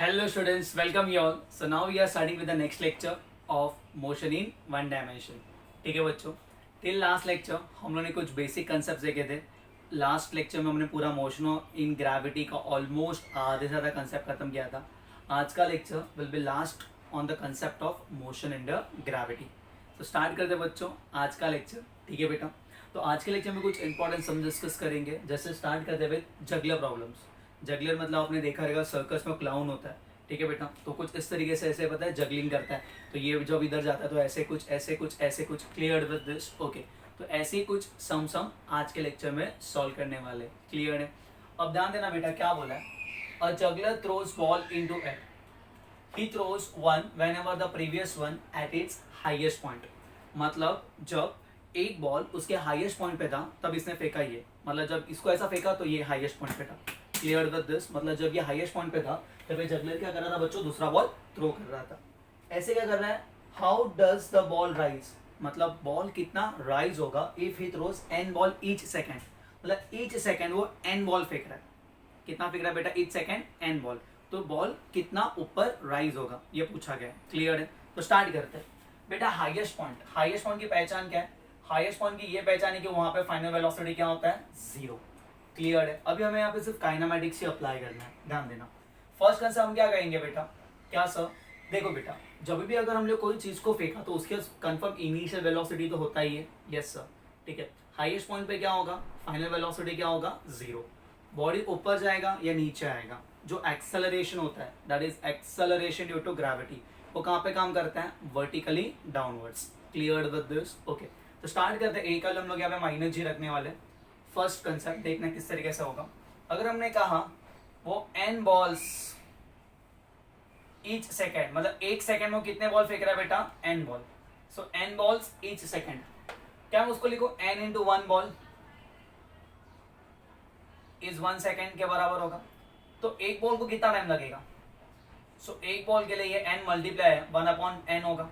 Hello students, welcome you all. So now we are starting with the next lecture of motion in one dimension. ठीक है बच्चों, till last lecture हम लोगों ने कुछ basic concept देखे थे. लास्ट लेक्चर में हमने पूरा मोशन इन ग्रेविटी का ऑलमोस्ट आधे से ज़्यादा कंसेप्ट खत्म किया था. आज का lecture will be last on the concept of motion in the gravity. तो स्टार्ट करते बच्चों आज का लेक्चर. ठीक है बेटा, तो आज के लेक्चर में कुछ इंपॉर्टेंट सम डिस्कस करेंगे. जैसे स्टार्ट करते हुए जगलर प्रॉब्लम्स. जगलर मतलब आपने देखा रहेगा सर्कस में क्लाउन होता है. ठीक है बेटा, तो कुछ इस तरीके से ऐसे पता है जगलिंग करता है. तो ये जब इधर जाता है तो ऐसे कुछ ऐसे कुछ ऐसे कुछ. Clear with this? ओके. तो ऐसे ही कुछ सम आज के लेक्चर में सॉल्व करने वाले. क्लियर है? अब ध्यान देना बेटा क्या बोला है. A juggler throws ball into at. He throws one whenever the previous one at its highest point. मतलब जब एक बॉल उसके हाईएस्ट पॉइंट पे था तब इसने फेंका ये. मतलब जब इसको ऐसा फेंका तो ये हाईएस्ट पॉइंट पे था. Clear with this? मतलब जब ये हाईएस्ट पॉइंट पे था तब ये जगलर क्या कर रहा था बच्चों, दूसरा बॉल थ्रो कर रहा था. ऐसे क्या कर रहा है, how does the ball rise. मतलब बॉल कितना राइज होगा if he throws n ball each second. मतलब ईच सेकेंड वो एन बॉल फेंक रहा है. कितना फेंक रहा है बेटा? Each second n ball. तो बॉल कितना ऊपर राइज होगा ये पूछा गया है. क्लियर है? तो स्टार्ट करते हैं बेटा. Highest point. हाईएस्ट पॉइंट की पहचान क्या है? हाईएस्ट पॉइंट की ये पहचान है कि वहां पे फाइनल वेलोसिटी क्या होता है? जीरो. क्लियर है? अभी हमें यहाँ पे सिर्फ काइनेमेटिक्स ही अप्लाई करना है. ध्यान देना. फर्स्ट कंसेप्ट हम क्या कहेंगे बेटा? क्या सर? देखो बेटा, जब भी अगर हम लोग कोई चीज को फेंका तो उसके कंफर्म इनिशियल वेलोसिटी तो होता ही है. Yes sir. ठीक है. हाईएस्ट पॉइंट पे क्या होगा? फाइनल वेलोसिटी क्या होगा? जीरो. बॉडी ऊपर जाएगा या नीचे आएगा. जो एक्सेलरेशन होता है that is acceleration due to gravity, वो कहाँ पे काम करता है? Vertically downwards. Clear with this? Okay. तो स्टार्ट करते हैं. एक हम लोग यहाँ पे माइनस जी रखने वाले. फर्स्ट कंसेप्ट देखना किस तरीके से होगा. अगर हमने कहा वो एन बॉल्स ईच सेकेंड, मतलब एक सेकेंड में कितने बॉल फेंक रहा है बेटा? N ball. So n balls each second. क्या मैं उसको लिखो n into one ball is one second के बराबर होगा. तो एक बॉल को कितना टाइम लगेगा? सो एक बॉल के लिए ये एन मल्टीप्लाई है, वन अपॉन एन होगा.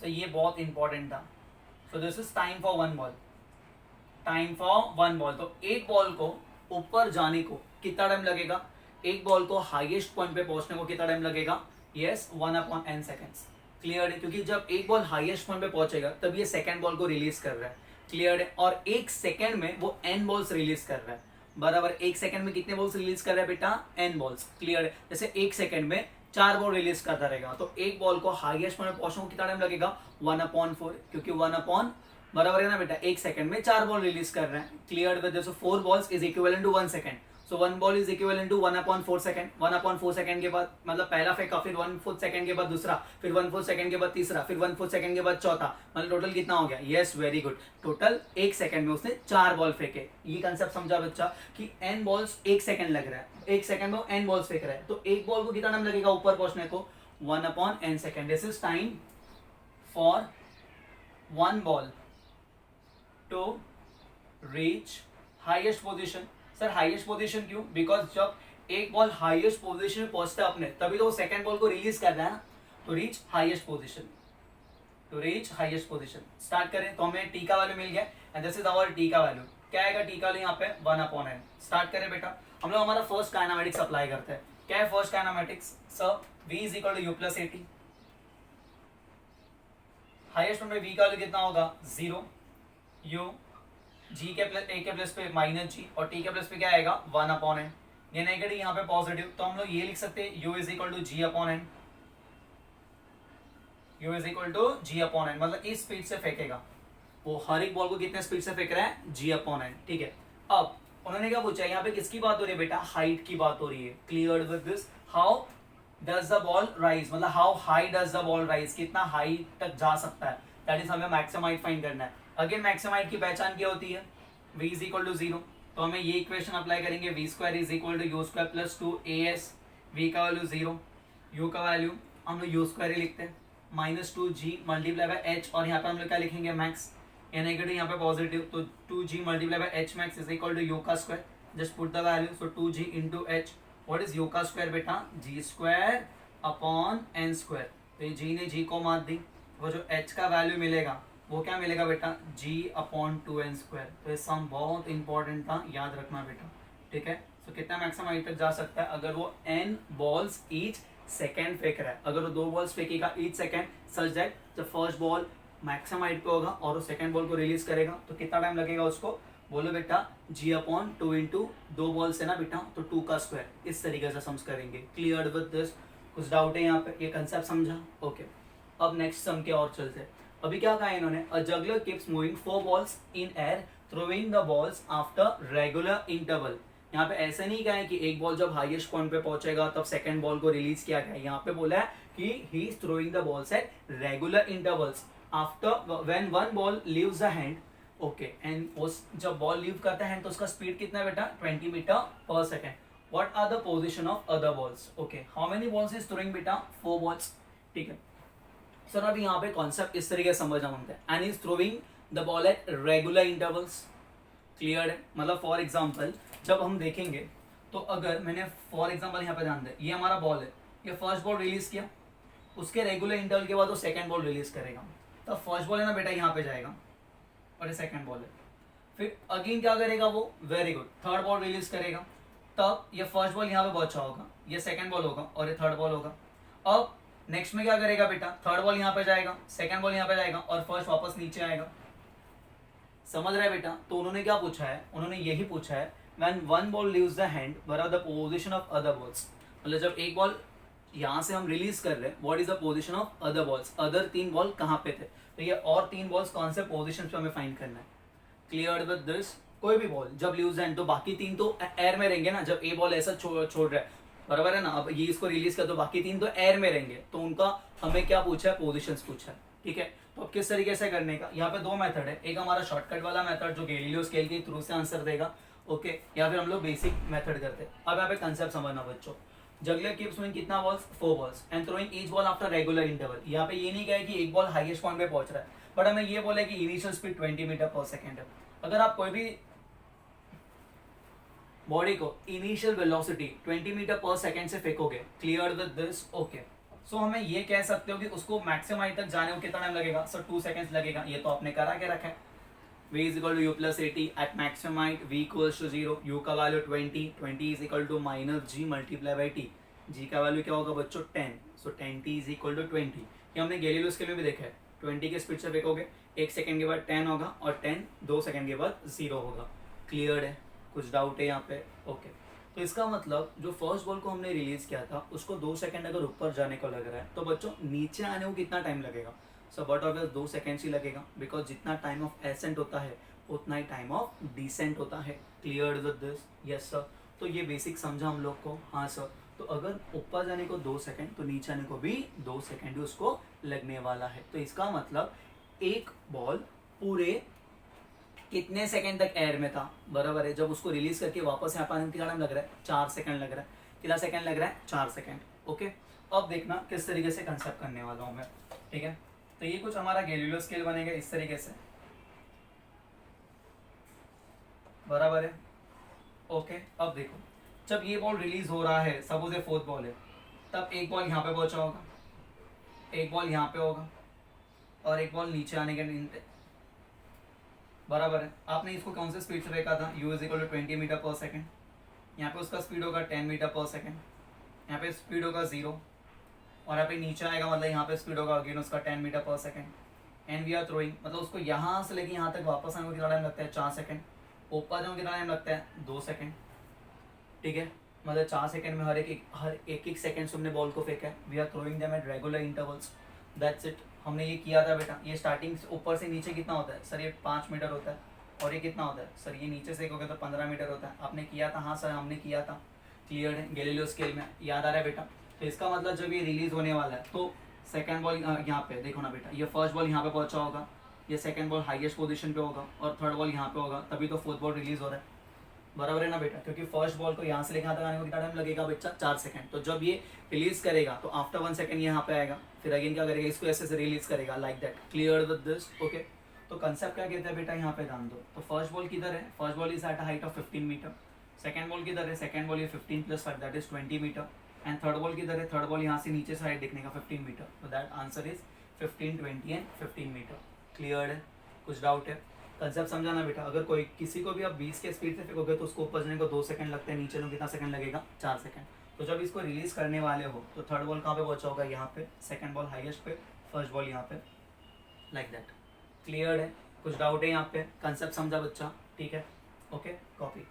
सो ये बहुत इंपॉर्टेंट था. सो this is time for one ball. Time for one ball. तो एक बॉल को ऊपर जाने को कितना टाइम लगेगा? एक बॉल को हाईएस्ट पॉइंट पे पहुंचने को कितना टाइम लगेगा? Yes, one upon n seconds. Clear है? क्योंकि जब एक बॉल हाईएस्ट पॉइंट पे पहुंचेगा तब ये सेकेंड बॉल को रिलीज कर रहा है. क्लियर है? और एक सेकेंड में वो एन बॉल्स रिलीज कर रहा है. बराबर. एक सेकेंड में कितने बॉल्स रिलीज कर रहा है बेटा? N balls. क्लियर है? जैसे एक सेकेंड में चार बॉल रिलीज करता रहेगा तो एक बॉल को हाईएस्ट पॉइंट पे पहुंचने को कितना टाइम लगेगा? One upon four. क्योंकि वन अपॉन बराबर है ना बेटा, एक सेकंड में चार बॉल रिलीज कर रहे हैं. Clear with this? Four balls is equivalent to one second. So one ball is equivalent to one upon four second. One upon four second के बाद मतलब पहला फेंका, फिर वन फोर्थ सेकंड के बाद दूसरा, फिर वन फोर्थ सेकंड के बाद तीसरा, फिर वन फोर्थ सेकंड के बाद चौथा. मतलब टोटल कितना हो गया? Yes, very good. टोटल एक सेकंड में उसने चार बॉल फेंके. ये कंसेप्ट समझा बच्चा कि एन बॉल्स एक सेकंड लग रहा है. एक सेकंड में एन बॉल्स फेंक रहा है तो एक बॉल को कितना टाइम लगेगा ऊपर पहुंचने को? One upon n second. This is time for one ball to reach highest position. Sir highest position क्यों? बिकॉज जब एक बॉल हाईएस्ट पोजीशन में पहुंचता है अपने तभी तो वो सेकंड बॉल को रिलीज कर रहा है ना. तो reach highest position. To reach highest position. Start करें तो हमें टी का वैल्यू मिल गया and this is our T का वैल्यू. क्या आएगा टी का वैल्यू यहाँ पे? One upon N. स्टार्ट करें बेटा. हम लोग हमारा फर्स्ट काइनेमेटिक्स अप्लाई करते हैं. क्या है first kinematics? Sir v is equal to u plus a t. Highest में v का वैल्यू कितना होगा? जीरो. यू जी के प्लस ए के प्लस पे माइनस जी और टी के प्लस पे क्या आएगा? One upon n. ये नेगेटिव यहाँ पे पॉजिटिव तो हम लोग ये लिख सकते हैं u is equal to g upon n. U is equal to g upon n. मतलब इस स्पीड से फेंकेगा वो. हर एक बॉल को कितने स्पीड से फेंक रहा है? जी अपॉन एन. ठीक है. अब उन्होंने क्या पूछा? यहाँ पे किसकी बात हो रही है बेटा? हाइट की बात हो रही है. Clear with this? How does the ball rise, मतलब how high does the ball rise, कितना हाई तक जा सकता है. दैट इज हमें मैक्सिमम हाइट फाइंड करना है. अगेन मैक्सिमम हाइट की पहचान क्या होती है? v is equal to zero. तो हमें ये इक्वेशन अप्लाई करेंगे. V square is equal to u square plus two a s. वी का वैल्यू जीरो, यू का वैल्यू हम लोग यू स्क्वायर ही लिखते हैं. Minus two g multiply by h और यहाँ पे हम लोग क्या लिखेंगे? मैक्स. या नेगेटिव यहाँ पे पॉजिटिव तो two g multiply by h max is equal to u का square. Just put the value. So two g into h. What is u का स्क्वायर बेटा? G square upon n square. तो ये जी ने G को मार दी. वो जो एच का वैल्यू मिलेगा वो क्या मिलेगा बेटा? g upon two n square. तो ये सम बहुत इंपॉर्टेंट था, याद रखना बेटा. ठीक है. सो कितना मैक्सिमम हाइट तक जा सकता है अगर वो n बॉल्स ईच सेकेंड फेंक रहा है। अगर वो 2 बॉल्स फेंकेगा each second such that the first ball maximum height पे होगा और वो सेकेंड बॉल को रिलीज करेगा, तो कितना टाइम लगेगा उसको? बोलो बेटा g/2 इंटू 2 बॉल्स है ना बेटा, तो 2 का स्क्वायर। इस तरीके से सम्स करेंगे। Clear with this? कुछ डाउट है यहाँ पे? ये कंसेप्ट समझा? ओके। अब नेक्स्ट सम के और चलते हैं। अभी क्या कहा इन्होंने? A juggler keeps moving 4 balls in air throwing the balls after regular interval. यहाँ पे ऐसा नहीं कहा है कि एक बॉल जब हाईएस्ट पॉइंट पे पहुंचेगा तब सेकंड बॉल को रिलीज किया गया। यहाँ पे बोला है कि he is throwing the balls eight regular intervals after when one ball leaves the hand. Okay, and उस जब बॉल लीव करता है तो उसका स्पीड कितना है बेटा? 20 मीटर पर second. What are the position of other balls? Okay, how many balls is throwing बेटा? 4 बॉल्स। ठीक है सर, अभी यहाँ पे कॉन्सेप्ट इस तरीके से समझना मांगते हैं। And is throwing the ball eight regular intervals. Clear है? मतलब फॉर एग्जाम्पल जब हम देखेंगे तो अगर मैंने फॉर एग्जाम्पल यहाँ पे ध्यान दे, ये हमारा बॉल है, ये फर्स्ट बॉल रिलीज किया, उसके रेगुलर इंटरवल के बाद वो सेकंड बॉल रिलीज करेगा, तब फर्स्ट बॉल है ना बेटा यहाँ पे जाएगा और ये सेकंड बॉल है। फिर अगेन क्या करेगा वो? Very good, third ball release करेगा, तब ये फर्स्ट बॉल यहाँ पे पहुंचा होगा, ये सेकंड बॉल होगा और ये थर्ड बॉल होगा। अब नेक्स्ट में क्या करेगा बेटा? थर्ड बॉल यहाँ पे जाएगा, सेकंड बॉल यहाँ पे जाएगा और फर्स्ट वापस नीचे आएगा। समझ रहा है बेटा? तो उन्होंने क्या पूछा है? उन्होंने यही पूछा है when one ball leaves the hand what are the position of other balls. मतलब जब एक बॉल यहाँ से हम रिलीज कर रहे हैं, what is the position of other balls? Other 3 ball कहाँ पे थे? तो ये और 3 बॉल्स कौन से पोजीशन पे हमें फाइंड करना है। Clear with this? कोई भी बॉल जब लीव्स हैंड तो बाकी 3 तो एयर में रहेंगे ना। जब ए बॉल ऐसा छोड़ रहा है, बराबर है ना, अब ये इसको रिलीज कर तो बाकी 3 तो एयर में रहेंगे, तो उनका हमें क्या पूछा है? पोजिशन पूछा है। ठीक है, तो अब किस तरीके से करने का? यहाँ पे 2 मेथड है। एक हमारा शॉर्टकट वाला मेथड जो गैलीलियो स्केल के थ्रू से आंसर देगा, ओके, या फिर हम लोग बेसिक मेथड करते हैं। अब यहाँ पे कंसेप्ट समझना बच्चों। जगलर कीप्स मूविंग कितना balls? 4 balls and throwing each ball after regular interval. यहाँ पे ये नहीं कहा है कि एक बॉल हाईएस्ट पॉइंट पे पहुंच रहा है, बट हमें ये बोला है कि इनिशियल स्पीड 20 मीटर पर सेकेंड है। अगर आप कोई भी बॉडी को इनिशियल वेलोसिटी 20 मीटर पर सेकेंड से फेंकोगे, क्लियर विद दिस? ओके, सो हमें ये कह सकते हो कि उसको मैक्सिमम हाइट तक जाने को कितना टाइम लगेगा? सर 2 सेकेंड्स लगेगा। ये तो आपने करा के रखा है। v is equal to u plus 80 at maximum height, v equals to 0, u का value 20, 20 is equal to minus g multiply by t, g का वैल्यू क्या होगा बच्चों? 10, so 10t is equal to 20। ये हमने गैलीलियो स्केल में भी देखा है। 20 के स्पीड से फेंकोगे 1 सेकंड के बाद 10 होगा और 10 2 सेकंड के बाद 0 होगा। क्लियर है? कुछ डाउट है यहाँ पे? ओके, तो इसका मतलब जो फर्स्ट बॉल को हमने रिलीज किया था उसको 2 सेकंड अगर ऊपर जाने को लग रहा है, तो बच्चों नीचे आने को कितना टाइम लगेगा? सो बट ऑब्वियस 2 सेकेंड्स ही लगेगा, बिकॉज जितना टाइम ऑफ एसेंट होता है उतना ही टाइम ऑफ डिसेंट होता है। Clear with this? Yes sir. तो ये बेसिक समझा हम लोग को? हाँ सर। तो अगर ऊपर जाने को 2 सेकंड तो नीचे आने को भी 2 सेकंड ही उसको लगने वाला है। तो इसका मतलब एक बॉल पूरे कितने सेकंड तक एयर में था? बराबर है, जब उसको रिलीज करके वापस यहाँ पर आने में कितना टाइम लग रहा है? 4 सेकंड लग रहा है। कितना सेकंड लग रहा है? 4 सेकंड। ओके, अब देखना किस तरीके से कंसेप्ट करने वाला हूँ मैं। ठीक है, तो ये कुछ हमारा गैलीलियो स्केल बनेगा इस तरीके से, बराबर है। ओके, अब देखो जब ये बॉल रिलीज हो रहा है, सपोज ये 4th बॉल है, तब एक बॉल यहाँ पे पहुंचा होगा, एक बॉल यहाँ पे होगा और एक बॉल नीचे आने के, बराबर है। आपने इसको कौन से स्पीड से फेंका था? u is equal to 20 metre पर सेकेंड। यहाँ पे उसका स्पीड होगा 10 मीटर पर सेकेंड, यहाँ पे स्पीड होगा 0 और यहाँ पे नीचे आएगा मतलब यहाँ पे स्पीड होगा अगेन उसका 10 मीटर पर second. And we are throwing, मतलब उसको यहाँ से लेके यहाँ तक वापस आने को कितना टाइम लगता है? 4 सेकंड। ऊपर जाने कितना टाइम लगता है? 2 सेकंड। ठीक है, मतलब 4 सेकंड में हर एक सेकंड से हमने बॉल को फेंका है। We are throwing them at regular intervals, that's it. हमने ये किया था बेटा। ये स्टार्टिंग से ऊपर से नीचे कितना होता है? सर ये 5 मीटर होता है। और ये कितना होता है? सर ये नीचे से देखोगे तो 15 मीटर होता है। आपने किया था? हाँ सर हमने किया था। क्लियर है? गैलीलियो स्केल में याद आ रहा है बेटा? तो इसका मतलब जब ये रिलीज होने वाला है तो सेकंड बॉल यहाँ पे देखो ना बेटा, ये फर्स्ट बॉल यहाँ पे पहुंचा होगा, ये सेकंड बॉल हाईएस्ट पोजीशन पे होगा और थर्ड बॉल यहाँ पे होगा, तभी तो 4th बॉल रिलीज हो रहा है। बराबर है ना बेटा? क्योंकि फर्स्ट बॉल को यहाँ से लेकर यहाँ तक आने को कितना टाइम लगेगा बच्चा? 4 सेकंड। तो जब ये रिलीज करेगा तो आफ्टर 1 सेकंड यहाँ पे आएगा, फिर अगेन क्या करेगा? इसको ऐसे से रिलीज करेगा, like that. Clear with this? Okay, तो कंसेप्ट क्या कहते हैं बेटा? यहाँ पे ध्यान दो। तो फर्स्ट बॉल किधर है? First ball is at height of 15 metre. Second ball किधर है? सेकंड बॉल ये 15 + 5 that is 20 metre. And third ball किधर है? थर्ड बॉल यहाँ से नीचे से हाइट देखने का 15 मीटर। तो that answer is 15, 20 and 15 metre. Clear है? कुछ डाउट है? कंसेप्ट समझाना बेटा, अगर कोई किसी को भी आप 20 के स्पीड से फेंकोगे तो उसको ऊपर जाने को 2 सेकंड लगते हैं, नीचे में कितना सेकंड लगेगा, 4 सेकंड। तो जब इसको रिलीज करने वाले हो तो थर्ड बॉल कहाँ पे पहुंचा होगा, यहाँ पे, सेकंड बॉल हाईएस्ट पे, फर्स्ट बॉल यहाँ पे, लाइक दैट। क्लियर है? कुछ डाउट है यहाँ पे? कंसेप्ट समझा बच्चा? ठीक है, ओके, कॉपी।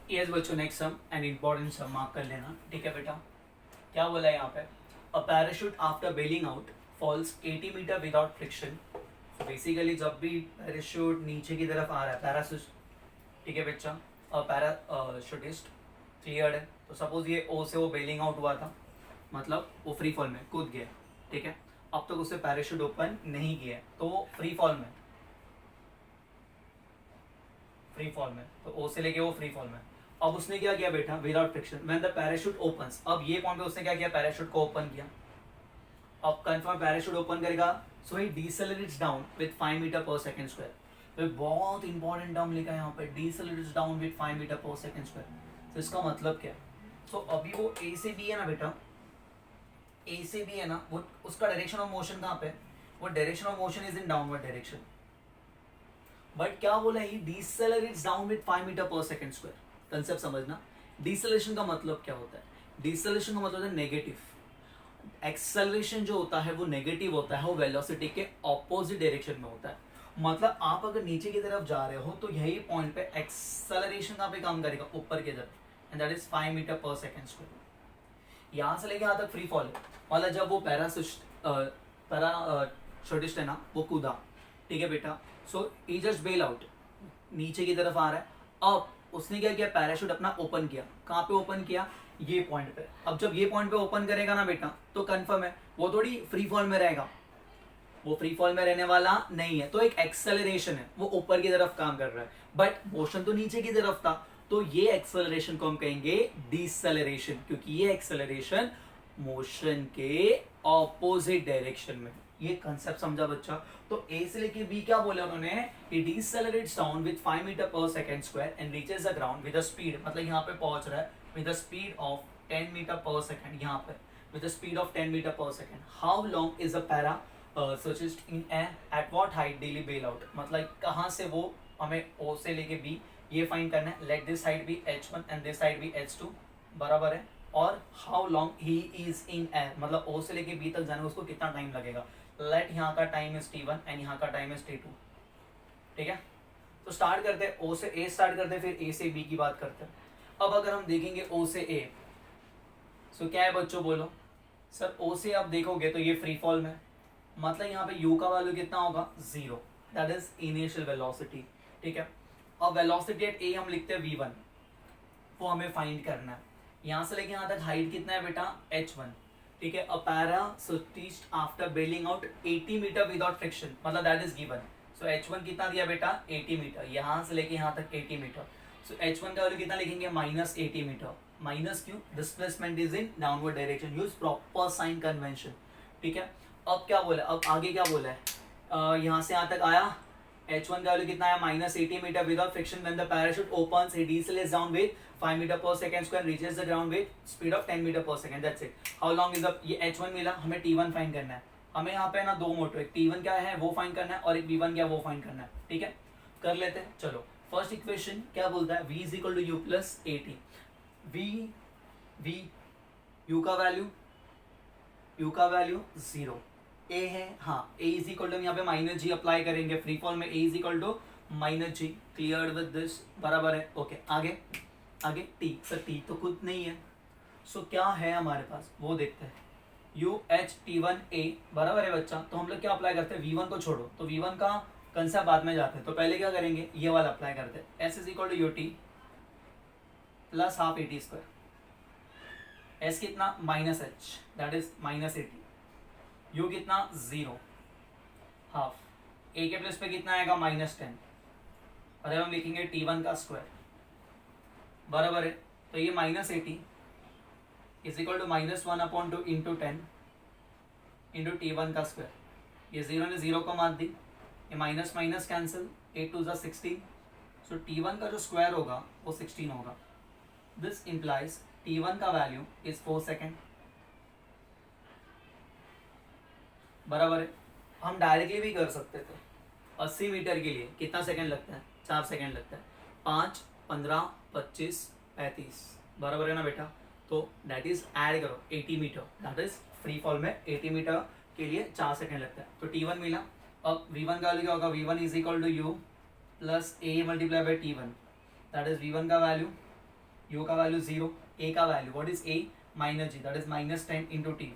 यस बच्चों, next sum and important sum mark कर लेना, ठीक है बेटा। क्या बोला है यहाँ पे, a parachute after bailing out falls 80 metre without friction. Basically जब भी पैराशूट नीचे की तरफ आ रहा है, पैराशूट, ठीक है बच्चा, पैराशूटिस्ट, क्लियर है? तो सपोज ये ओ से वो बेलिंग आउट हुआ था, मतलब वो फ्री फॉल में कूद गया, ठीक है। अब तक उससे पैराशूट ओपन नहीं किया, तो वो फ्री फॉल में, फ्री फॉल में, तो ओ से लेके वो फ्री फॉल में। अब उसने क्या किया बेटा, without friction when the parachute opens, अब ये पॉइंट पे उसने क्या किया, पैराशूट को ओपन किया। अब कंफर्म पैराशूट ओपन करेगा, सो ही डिसेलरेट्स डाउन विद 5 मीटर पर सेकंड स्क्वायर। तो बहुत इंपॉर्टेंट टर्म लिखा है यहाँ पे, डिसेलरेट्स डाउन विद 5 मीटर पर सेकंड स्क्वायर। तो इसका मतलब क्या है, सो अभी वो ए से बी है ना बेटा, ए से बी है ना, वो उसका डायरेक्शन ऑफ मोशन कहाँ पे, वो direction of motion is in downward direction. But क्या बोला, ही डिसेलरेट्स डाउन विद 5 मीटर पर सेकंड स्क्वायर। कंसेप्ट समझना, डिसेलेरेशन का मतलब क्या होता है, डिसेलेरेशन का मतलब होता है नेगेटिव। एक्सेलरेशन जो होता है वो नेगेटिव होता है, वो वेलोसिटी के ऑपोजिट डायरेक्शन में होता है। मतलब आप अगर नीचे की तरफ जा रहे हो तो यही पॉइंट पे एक्सेलरेशन कहाँ पे काम करेगा, ऊपर की तरफ, एंड दैट इज 5 मीटर पर सेकंड स्क्वायर। यहाँ से लेके यहाँ तक फ्री फॉल है, मतलब जब वो पैराशूटिस्ट है ना, वो कूदा, ठीक है बेटा, सो ही जस्ट बेल आउट, नीचे की तरफ आ रहा है। अब उसने क्या किया, पैराशूट अपना ओपन किया, कहाँ पे ओपन किया, ये पॉइंट पे। अब जब ये पॉइंट पे ओपन करेगा ना बेटा, तो कंफर्म है वो थोड़ी फ्री फॉल में रहेगा, वो फ्री फॉल में रहने वाला नहीं है, तो एक एक्सेलरेशन है, वो ऊपर की तरफ काम कर रहा है, बट मोशन तो नीचे की तरफ था, तो ये एक्सेलरेशन को हम कहेंगे डिसेलरेशन, क्योंकि ये एक्सेलरेशन मोशन के ऑपोजिट डायरेक्शन में। ये कंसेप्ट समझा बच्चा? तो ए से लेके बी क्या बोला उन्होंने, it decelerates down with 5 metre per second square and reaches the ground with a speed, मतलब यहाँ पे पहुंच रहा है with a speed of 10 metre per second, यहाँ पे with a speed of 10 metre per second. How long is a parachutist in air at what height daily bail out? मतलब कहाँ से वो, हमें ओ से लेके बी ये फाइंड करना है, let this side be h1 and this side be h2, बराबर है, और how long he is in air, मतलब ओ से लेके बी तक जाने में उसको कितना टाइम लगेगा। लेट यहाँ का टाइम इज t1 एंड यहाँ का टाइम इज t2, ठीक है। तो स्टार्ट करते हैं ओ से ए, स्टार्ट करते हैं, फिर ए से बी की बात करते हैं। अब अगर हम देखेंगे ओ से ए, सो क्या है बच्चों, बोलो सर। ओ से आप देखोगे तो ये फ्री फॉल में, मतलब यहाँ पे u का वैल्यू कितना होगा, 0, दैट इज इनिशियल वेलोसिटी, ठीक है। अब वेलोसिटी एट ए हम लिखते हैं v1, वो हमें फाइंड करना है। यहाँ से लेके यहाँ तक हाइट कितना है बेटा, h1, ठीक है। A parachutist after bailing out 80 metre without friction, मतलब that is given. So h1 कितना दिया बेटा, 80 मीटर, यहाँ से लेके यहाँ तक 80 मीटर। सो h1 का वैल्यू कितना लिखेंगे, -80 मीटर। माइनस क्यों, displacement is in downward direction, use proper sign convention, ठीक है। अब क्या बोला, अब आगे क्या बोला है, यहाँ से यहाँ तक आया, h1 का वैल्यू कितना आया, -80 metre without friction when the parachute opens, it decelerates down with 5 metre पर second square, reaches the ground with speed of 10 metre पर second, that's it. How long is the, ये h1 मिला, हमें t1 find करना है। हमें यहाँ पे ना दो मोटो, एक t1 क्या है वो फाइंड करना है, और एक v1 क्या है वो फाइंड करना है, ठीक है। कर लेते हैं, चलो। फर्स्ट इक्वेशन क्या बोलता है, v is equal to u plus at। v u का वैल्यू 0, a है, हाँ, a इज इक्वल टू, यहाँ पे -g अप्लाई करेंगे, फ्री फॉल में a is equal to -g, clear with this, बराबर है, ओके। आगे t, सर t तो खुद नहीं है, सो क्या है हमारे पास वो देखते हैं। UH-T1A बराबर है बच्चा, तो हम लोग क्या अप्लाई करते हैं, V1 को छोड़ो, तो V1 का कंसेप्ट बाद में जाते हैं, तो पहले क्या करेंगे, ये वाला अप्लाई करते हैं। S is equal to UT plus half AT square, S कितना -h, दैट इज -80, U कितना 0, हाफ, A के प्लस पे कितना आएगा -10, और अब हम लिखेंगे T1 का स्क्वायर, बराबर है, तो ये -80 is equal to -1/2 into 10 into T1 का स्क्वायर, ये 0 ने 0 को मार दी, ये माइनस माइनस कैंसिल, 8 2 16, सो T1 का जो स्क्वायर होगा वो 16 होगा। दिस इम्प्लाइज T1 का वैल्यू इज 4 सेकेंड, बराबर है। हम डायरेक्टली भी कर सकते थे, 80 मीटर के लिए कितना सेकंड लगता है, 4 सेकंड लगता है, 5, 15, 25, 35, बराबर है ना बेटा। तो दैट इज ऐड करो 80 metre, that is free fall में 80 मीटर के लिए 4 सेकंड लगता है। तो T1 मिला। अब V1 का वैल्यू क्या होगा, V1 is equal to u plus a multiply by T1, that is V1 का वैल्यू, U का वैल्यू 0, A का value what is A minus G, that is minus 10 into T,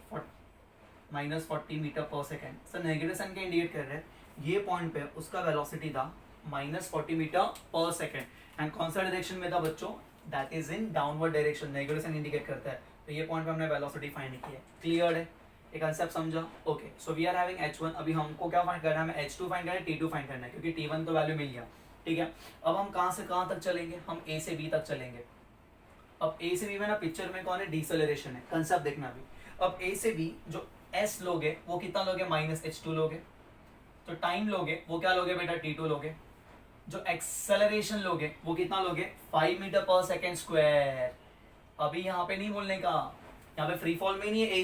minus 40 metre पर second. Sir negative sign क्या indicate कर रहे हैं, ये point पे उसका वेलोसिटी था माइनस 40 मीटर पर सेकेंड, एंड कौन सा डायरेक्शन में था बच्चों, that is in downward direction, negative sign indicate करता है। तो ये पॉइंट पे हमने वेलोसिटी फाइंड की है। क्लियर है, ये कंसेप्ट समझा। Okay, so we are having H1, अभी हमको क्या फाइंड करना है, हमें H2 फाइंड करना है, T2 फाइंड करना है, क्योंकि T1 तो वैल्यू मिल गया, ठीक है। अब हम कहाँ से कहाँ तक चलेंगे, हम A से B तक चलेंगे। अब A से B में ना पिक्चर में कौन है, डिसेलरेशन है, कंसेप्ट देखना अभी। अब A से B जो S लोगे वो कितना लोगे, माइनस H2 लोगे। तो टाइम लोगे वो क्या लोगे बेटा, T2 लोगे। जो एक्सेलरेशन लोगे वो कितना लोगे, 5 मीटर पर सेकेंड स्क्वायर। अभी यहाँ पे नहीं बोलने का, यहाँ पे फ्री फॉल में नहीं है ए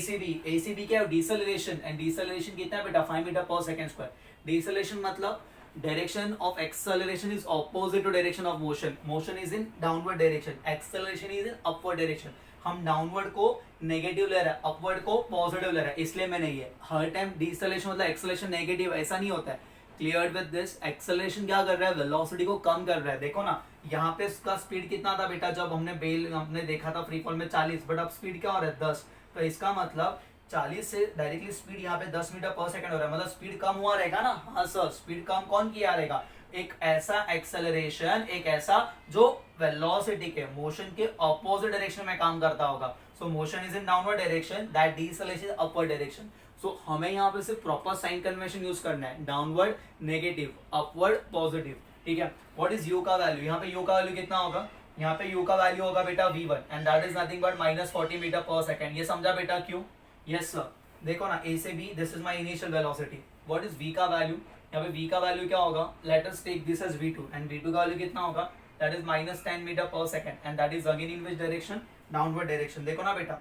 सी बी क्या है, डिसेलरेशन, एंड डिसेलरेशन कितना है बेटा, 5 मीटर पर सेकेंड स्क्वायर। डिसेलरेशन मतलब direction of acceleration is opposite to direction of motion, motion is in downward direction, acceleration is in upward direction. हम डाउनवर्ड को नेगेटिव ले रहा है, अपवर्ड को पॉजिटिव ले रहा है, इसलिए मैं नहीं है। हर टाइम डिसेलेरेशन मतलब एक्सेलरेशन नेगेटिव, ऐसा नहीं होता है। क्लियर विद दिस, एक्सेलरेशन क्या कर रहा है, वेलोसिटी को कम कर रहा है। देखो ना यहाँ पे उसका स्पीड कितना था बेटा, जब हमने देखा था फ्री फॉल में 40, बट अब स्पीड क्या हो रहा है 10। तो इसका मतलब 40 से डायरेक्टली स्पीड यहाँ पे 10 मीटर पर सेकंड हो रहा है, मतलब स्पीड कम हुआ रहेगा ना। हाँ सर, स्पीड कम कौन किया रहेगा, एक ऐसा एक्सेलरेशन, एक ऐसा जो वेलोसिटी के मोशन के ऑपोजिट डायरेक्शन में काम करता होगा। So motion is in downward direction, that deceleration upward direction. So हमें यहाँ पे सिर्फ प्रॉपर साइन कन्वेंशन यूज करना है, डाउनवर्ड नेगेटिव, अपवर्ड पॉजिटिव, ठीक है। व्हाट इज यू का वैल्यू, यहाँ पे यू का वैल्यू कितना होगा, यहाँ पे यू का वैल्यू होगा बेटा V1, and that is nothing but minus 40 metre पर सेकंड। ये समझा बेटा क्यों, यस सर। देखो ना A से B, this is my initial velocity. What is V का वैल्यू, यहाँ पे V का वैल्यू क्या होगा, let us take this as V2, and V2 का वैल्यू कितना होगा, दैट इज माइनस 10 मीटर पर second, and that is again in which direction, downward direction. देखो ना बेटा,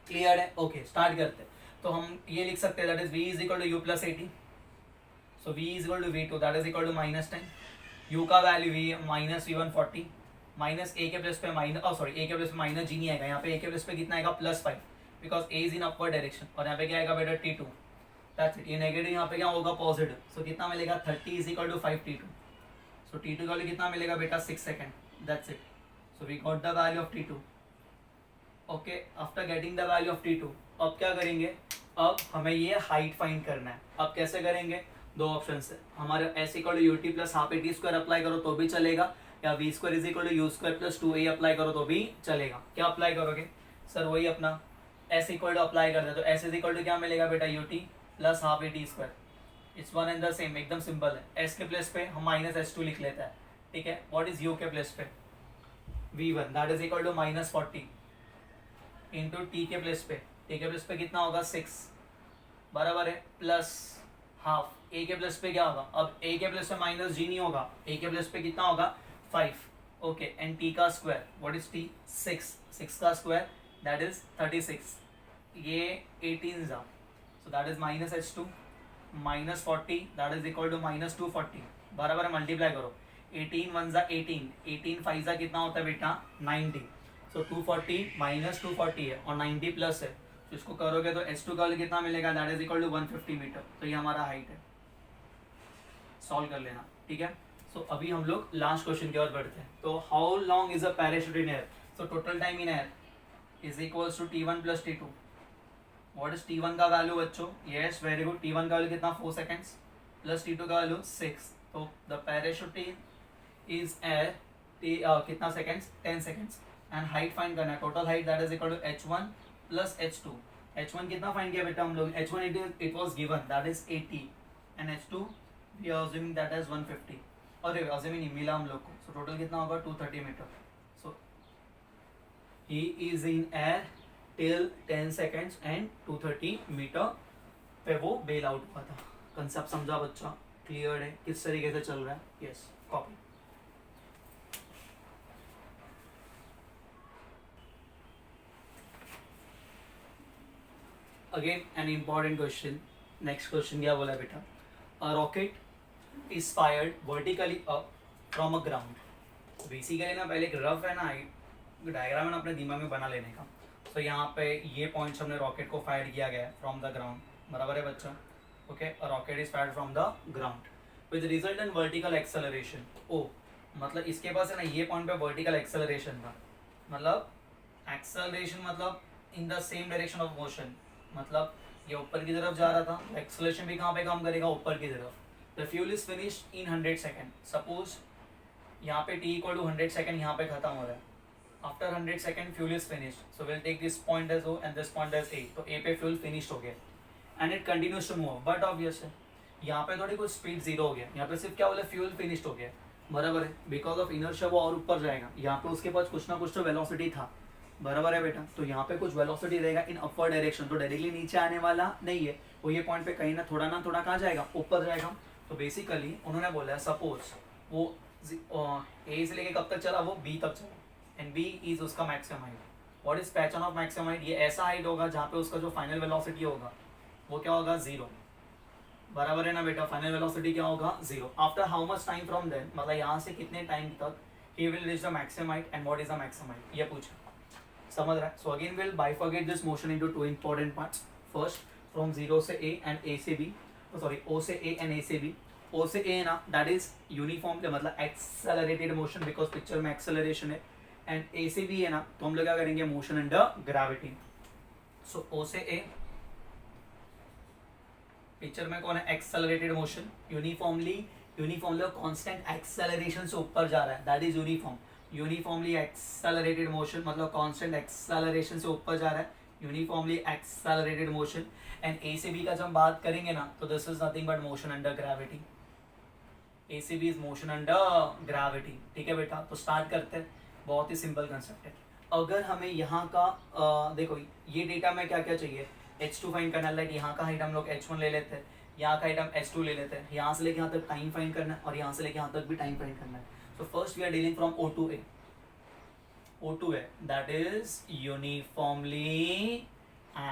क्लियर है। ओके, स्टार्ट करते हैं। तो हम ये लिख सकते हैं, that is V is equal to U plus 80, so V is equal to V2, that is equal to minus 10। U का value V minus V1 40, minus A के प्लस पे माइनस, सॉरी A के प्लस पे minus G नहीं आएगा, यहाँ पे A के प्लस पे कितना आएगा, plus 5, because A is in upward direction, और यहाँ पे क्या आएगा बेटा T2, दैट्स इट। ये नेगेटिव यहाँ पे क्या होगा, पॉजिटिव। सो कितना मिलेगा, 30 is equal to 5 T2। So T2 का वैल्यू कितना मिलेगा बेटा, 6 second, that's it. So we got the value of T2। Okay, after getting the value of T2, अब क्या करेंगे, अब हमें ये हाइट फाइंड करना है। अब कैसे करेंगे, दो ऑप्शन है हमारे, S equal to u t plus half a t square apply करो तो भी चलेगा, या v square is equal to u square plus 2a apply करो तो भी चलेगा। क्या अप्लाई करोगे सर, वही अपना एस इक्वल टू अप्लाई कर दे, तो एस इज इक्वल टू क्या मिलेगा बेटा, you t plus half a t square. It's one and the same, एकदम सिंपल है। एस के प्लेस पे हम माइनस एस टू लिख लेते हैं, ठीक है। व्हाट इज यू के प्लेस पे, v1 that is equal to minus 40 into T के प्लेस पे, टी के प्लेस पे कितना होगा 6, बराबर है, प्लस हाफ ए के प्लेस पे क्या होगा, अब ए के प्लेस पे माइनस जी नहीं होगा, ए के प्लेस पे कितना होगा 5, ओके, एंड टी का स्क्वायर, व्हाट इज टी, 6 का स्क्वायर दैट इज 36, ये 18 जा, so that is minus H two minus 40 that is equal to minus 240, बराबर है, मल्टीप्लाई करो, 18 वन जा 18, 18 फाइव जा कितना होता है बेटा 90, सो 240 माइनस 240 है और 90 प्लस है, तो इसको करोगे तो H2 का वैल्यू कितना मिलेगा, that is equal to 150 metre. तो ये हमारा हाइट है, सॉल्व कर लेना, ठीक है। सो अभी हम लोग लास्ट क्वेश्चन की ओर बढ़ते हैं। तो how long is a parachute in air, so total time in air is equals to T1 plus T2। What is T1 का वैल्यू बच्चों, यस वेरी गुड, T1 का वैल्यू कितना 4 सेकेंड्स प्लस T2 का value 6, तो the parachute is air कितना seconds 10 seconds, and height find करना है, total height that is equal to H1 plus H2। H1 कितना फाइंड किया बेटा हम लोग, H1 it was given that is 80, and H2 we are assuming that is 150, और assuming नहीं मिला हम लोग को, सो टोटल कितना होगा 230 metre. So he is in air till 10 seconds and 230 metre पे वो बेल आउट हुआ था। कंसेप्ट समझा बच्चा, क्लियर है किस तरीके से चल रहा है, yes copy. Again an important question. Next question क्या बोला बेटा? अ rocket is fired vertically up from a ground. Basically ना पहले एक रफ है ना डायग्राम है ना अपने दिमाग में बना लेने का. तो यहाँ पे ये पॉइंट्स हमने रॉकेट को फायर किया गया है फ्रॉम द ग्राउंड. बराबर है बच्चा? Okay. A rocket is fired from the ground with resultant vertical acceleration. O मतलब इसके पास है ना ये पॉइंट पे वर्टिकल एक्सेलरेशन था. मतलब एक्सेलरेशन मतलब इन the same direction of motion. मतलब ये ऊपर की तरफ जा रहा था. एक्सेलरेशन भी कहाँ पे काम करेगा? ऊपर की तरफ. The fuel is finished in 100 second. Suppose यहाँ पे t इक्वल टू 100 सेकेंड यहाँ पे खत्म हो रहा है. After 100 second fuel is finished. So will take this point as O and this point as A. तो A पे फ्यूल फिनिश्ड हो गया and it continues to move. But obvious है यहाँ पे थोड़ी कुछ स्पीड जीरो हो गया. यहाँ पे सिर्फ क्या बोले? फ्यूल फिनिश्ड हो गया. बराबर है? बिकॉज ऑफ इनर्शिया वो और ऊपर जाएगा. यहाँ पे उसके पास कुछ ना कुछ तो वेलोसिटी था. बराबर है बेटा? तो यहाँ पे कुछ वेलोसिटी रहेगा इन अपवर्ड डायरेक्शन. तो डायरेक्टली नीचे आने वाला नहीं है वो. ये पॉइंट पे कहीं ना थोड़ा कहाँ जाएगा? ऊपर जाएगा. तो बेसिकली उन्होंने बोला है सपोज वो ए से लेके कब तक चला? वो बी तक चला एंड बी इज उसका maximum height. What is pattern of maximum height? ये ऐसा हाइट होगा जहाँ पे उसका जो फाइनल वेलोसिटी होगा वो क्या होगा? जीरो. बराबर है ना बेटा? फाइनल वेलोसिटी क्या होगा? Zero. After how much time from then, मतलब यहाँ से कितने टाइम तक he will reach the maximum height and what is the maximum height? ये पूछा. समझ रहा है? So again will bifurcate this motion into two important parts. First from zero से ए एंड ए से बी. सॉरी ओ से A and A से B. ओ से ए ना दैट इज यूनिफॉर्म मतलब एक्सेलरेटेड मोशन बिकॉज पिक्चर में एक्सेलरेशन है. And A से बी है ना तो हम लोग क्या करेंगे? Motion under gravity. So O से ए पिक्चर में कौन है? Accelerated motion. Uniformly constant acceleration से ऊपर जा रहा है. That is uniform. Uniformly accelerated motion मतलब कांस्टेंट एक्सेलरेशन से ऊपर जा रहा है. Uniformly accelerated motion. And A से बी का जब हम बात करेंगे ना तो this is nothing but motion under gravity. A से B is motion under gravity. ठीक है बेटा? तो स्टार्ट करते हैं. बहुत ही सिंपल कंसेप्ट है. अगर हमें यहाँ का देखो ये डेटा में क्या क्या चाहिए? h2 फाइंड करना. लाइक यहाँ का हाइट हम लोग h1 ले लेते हैं. यहाँ का हाइट हम h2 ले लेते हैं. यहाँ से लेके यहाँ तक टाइम फाइंड करना है और यहाँ से लेके यहाँ तक भी टाइम फाइंड करना है. So first we are dealing from O to A. O2 है that is uniformly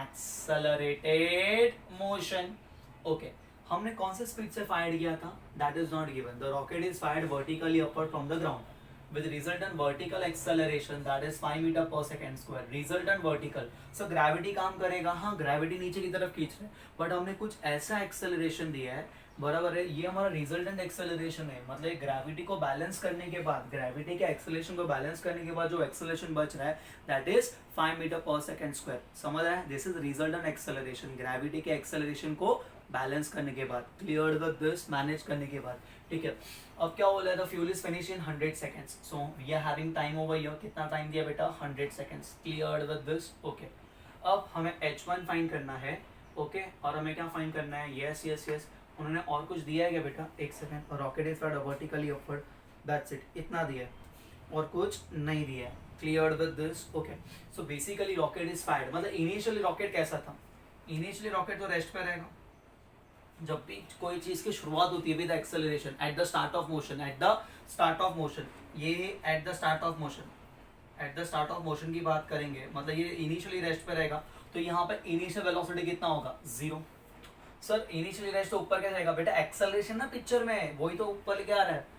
accelerated motion. Okay. हमने कौन से स्पीड से फायर किया था? That is not given. The rocket is fired vertically upward from the ground with resultant vertical acceleration that is 5 metre पर second square. resultant vertical. so gravity काम करेगा. हाँ gravity नीचे की तरफ खींच रहे हैं बट हमने कुछ ऐसा acceleration दिया है. बराबर है? ये हमारा रिजल्टेंट एक्सेलरेशन है. मतलब ग्रेविटी को बैलेंस करने के बाद, ग्रेविटी के एक्सेलरेशन को बैलेंस करने के बाद जो एक्सेलरेशन बच रहा है दैट इज 5 मीटर पर सेकेंड स्क्वायर. समझ रहा है? This is resultant acceleration. Gravity के एक्सेलरेशन को बैलेंस करने के बाद, क्लियर विद दिस, मैनेज करने के बाद. ठीक है. अब क्या बोला? The fuel is finish in 100 seconds. So we are having time over here. कितना टाइम दिया बेटा? 100 seconds. Clear with this? Okay. अब हमें h1 फाइंड करना है. ओके. और हमें क्या फाइंड करना है? Yes yes yes. उन्होंने और कुछ दिया है क्या बेटा? एक सेकेंड. और rocket is fired vertically upward. That's it. इतना दिया है और कुछ नहीं दिया है. Clear with this? Okay. So basically rocket is fired. मतलब इनिशियली रॉकेट कैसा था? इनिशियली रॉकेट तो रेस्ट पे रहेगा. जब भी कोई चीज की शुरुआत होती है with acceleration at the start of motion. At the start of motion. ये at the start of motion. At the start of motion की बात करेंगे मतलब ये इनिशियली रेस्ट पे रहेगा. तो यहाँ पे इनिशियल वेलोसिटी कितना होगा? जीरो. सर इनिशियली रेस्ट तो ऊपर क्या जाएगा बेटा? एक्सेलरेशन ना पिक्चर में वही तो ऊपर लेके आ रहा है.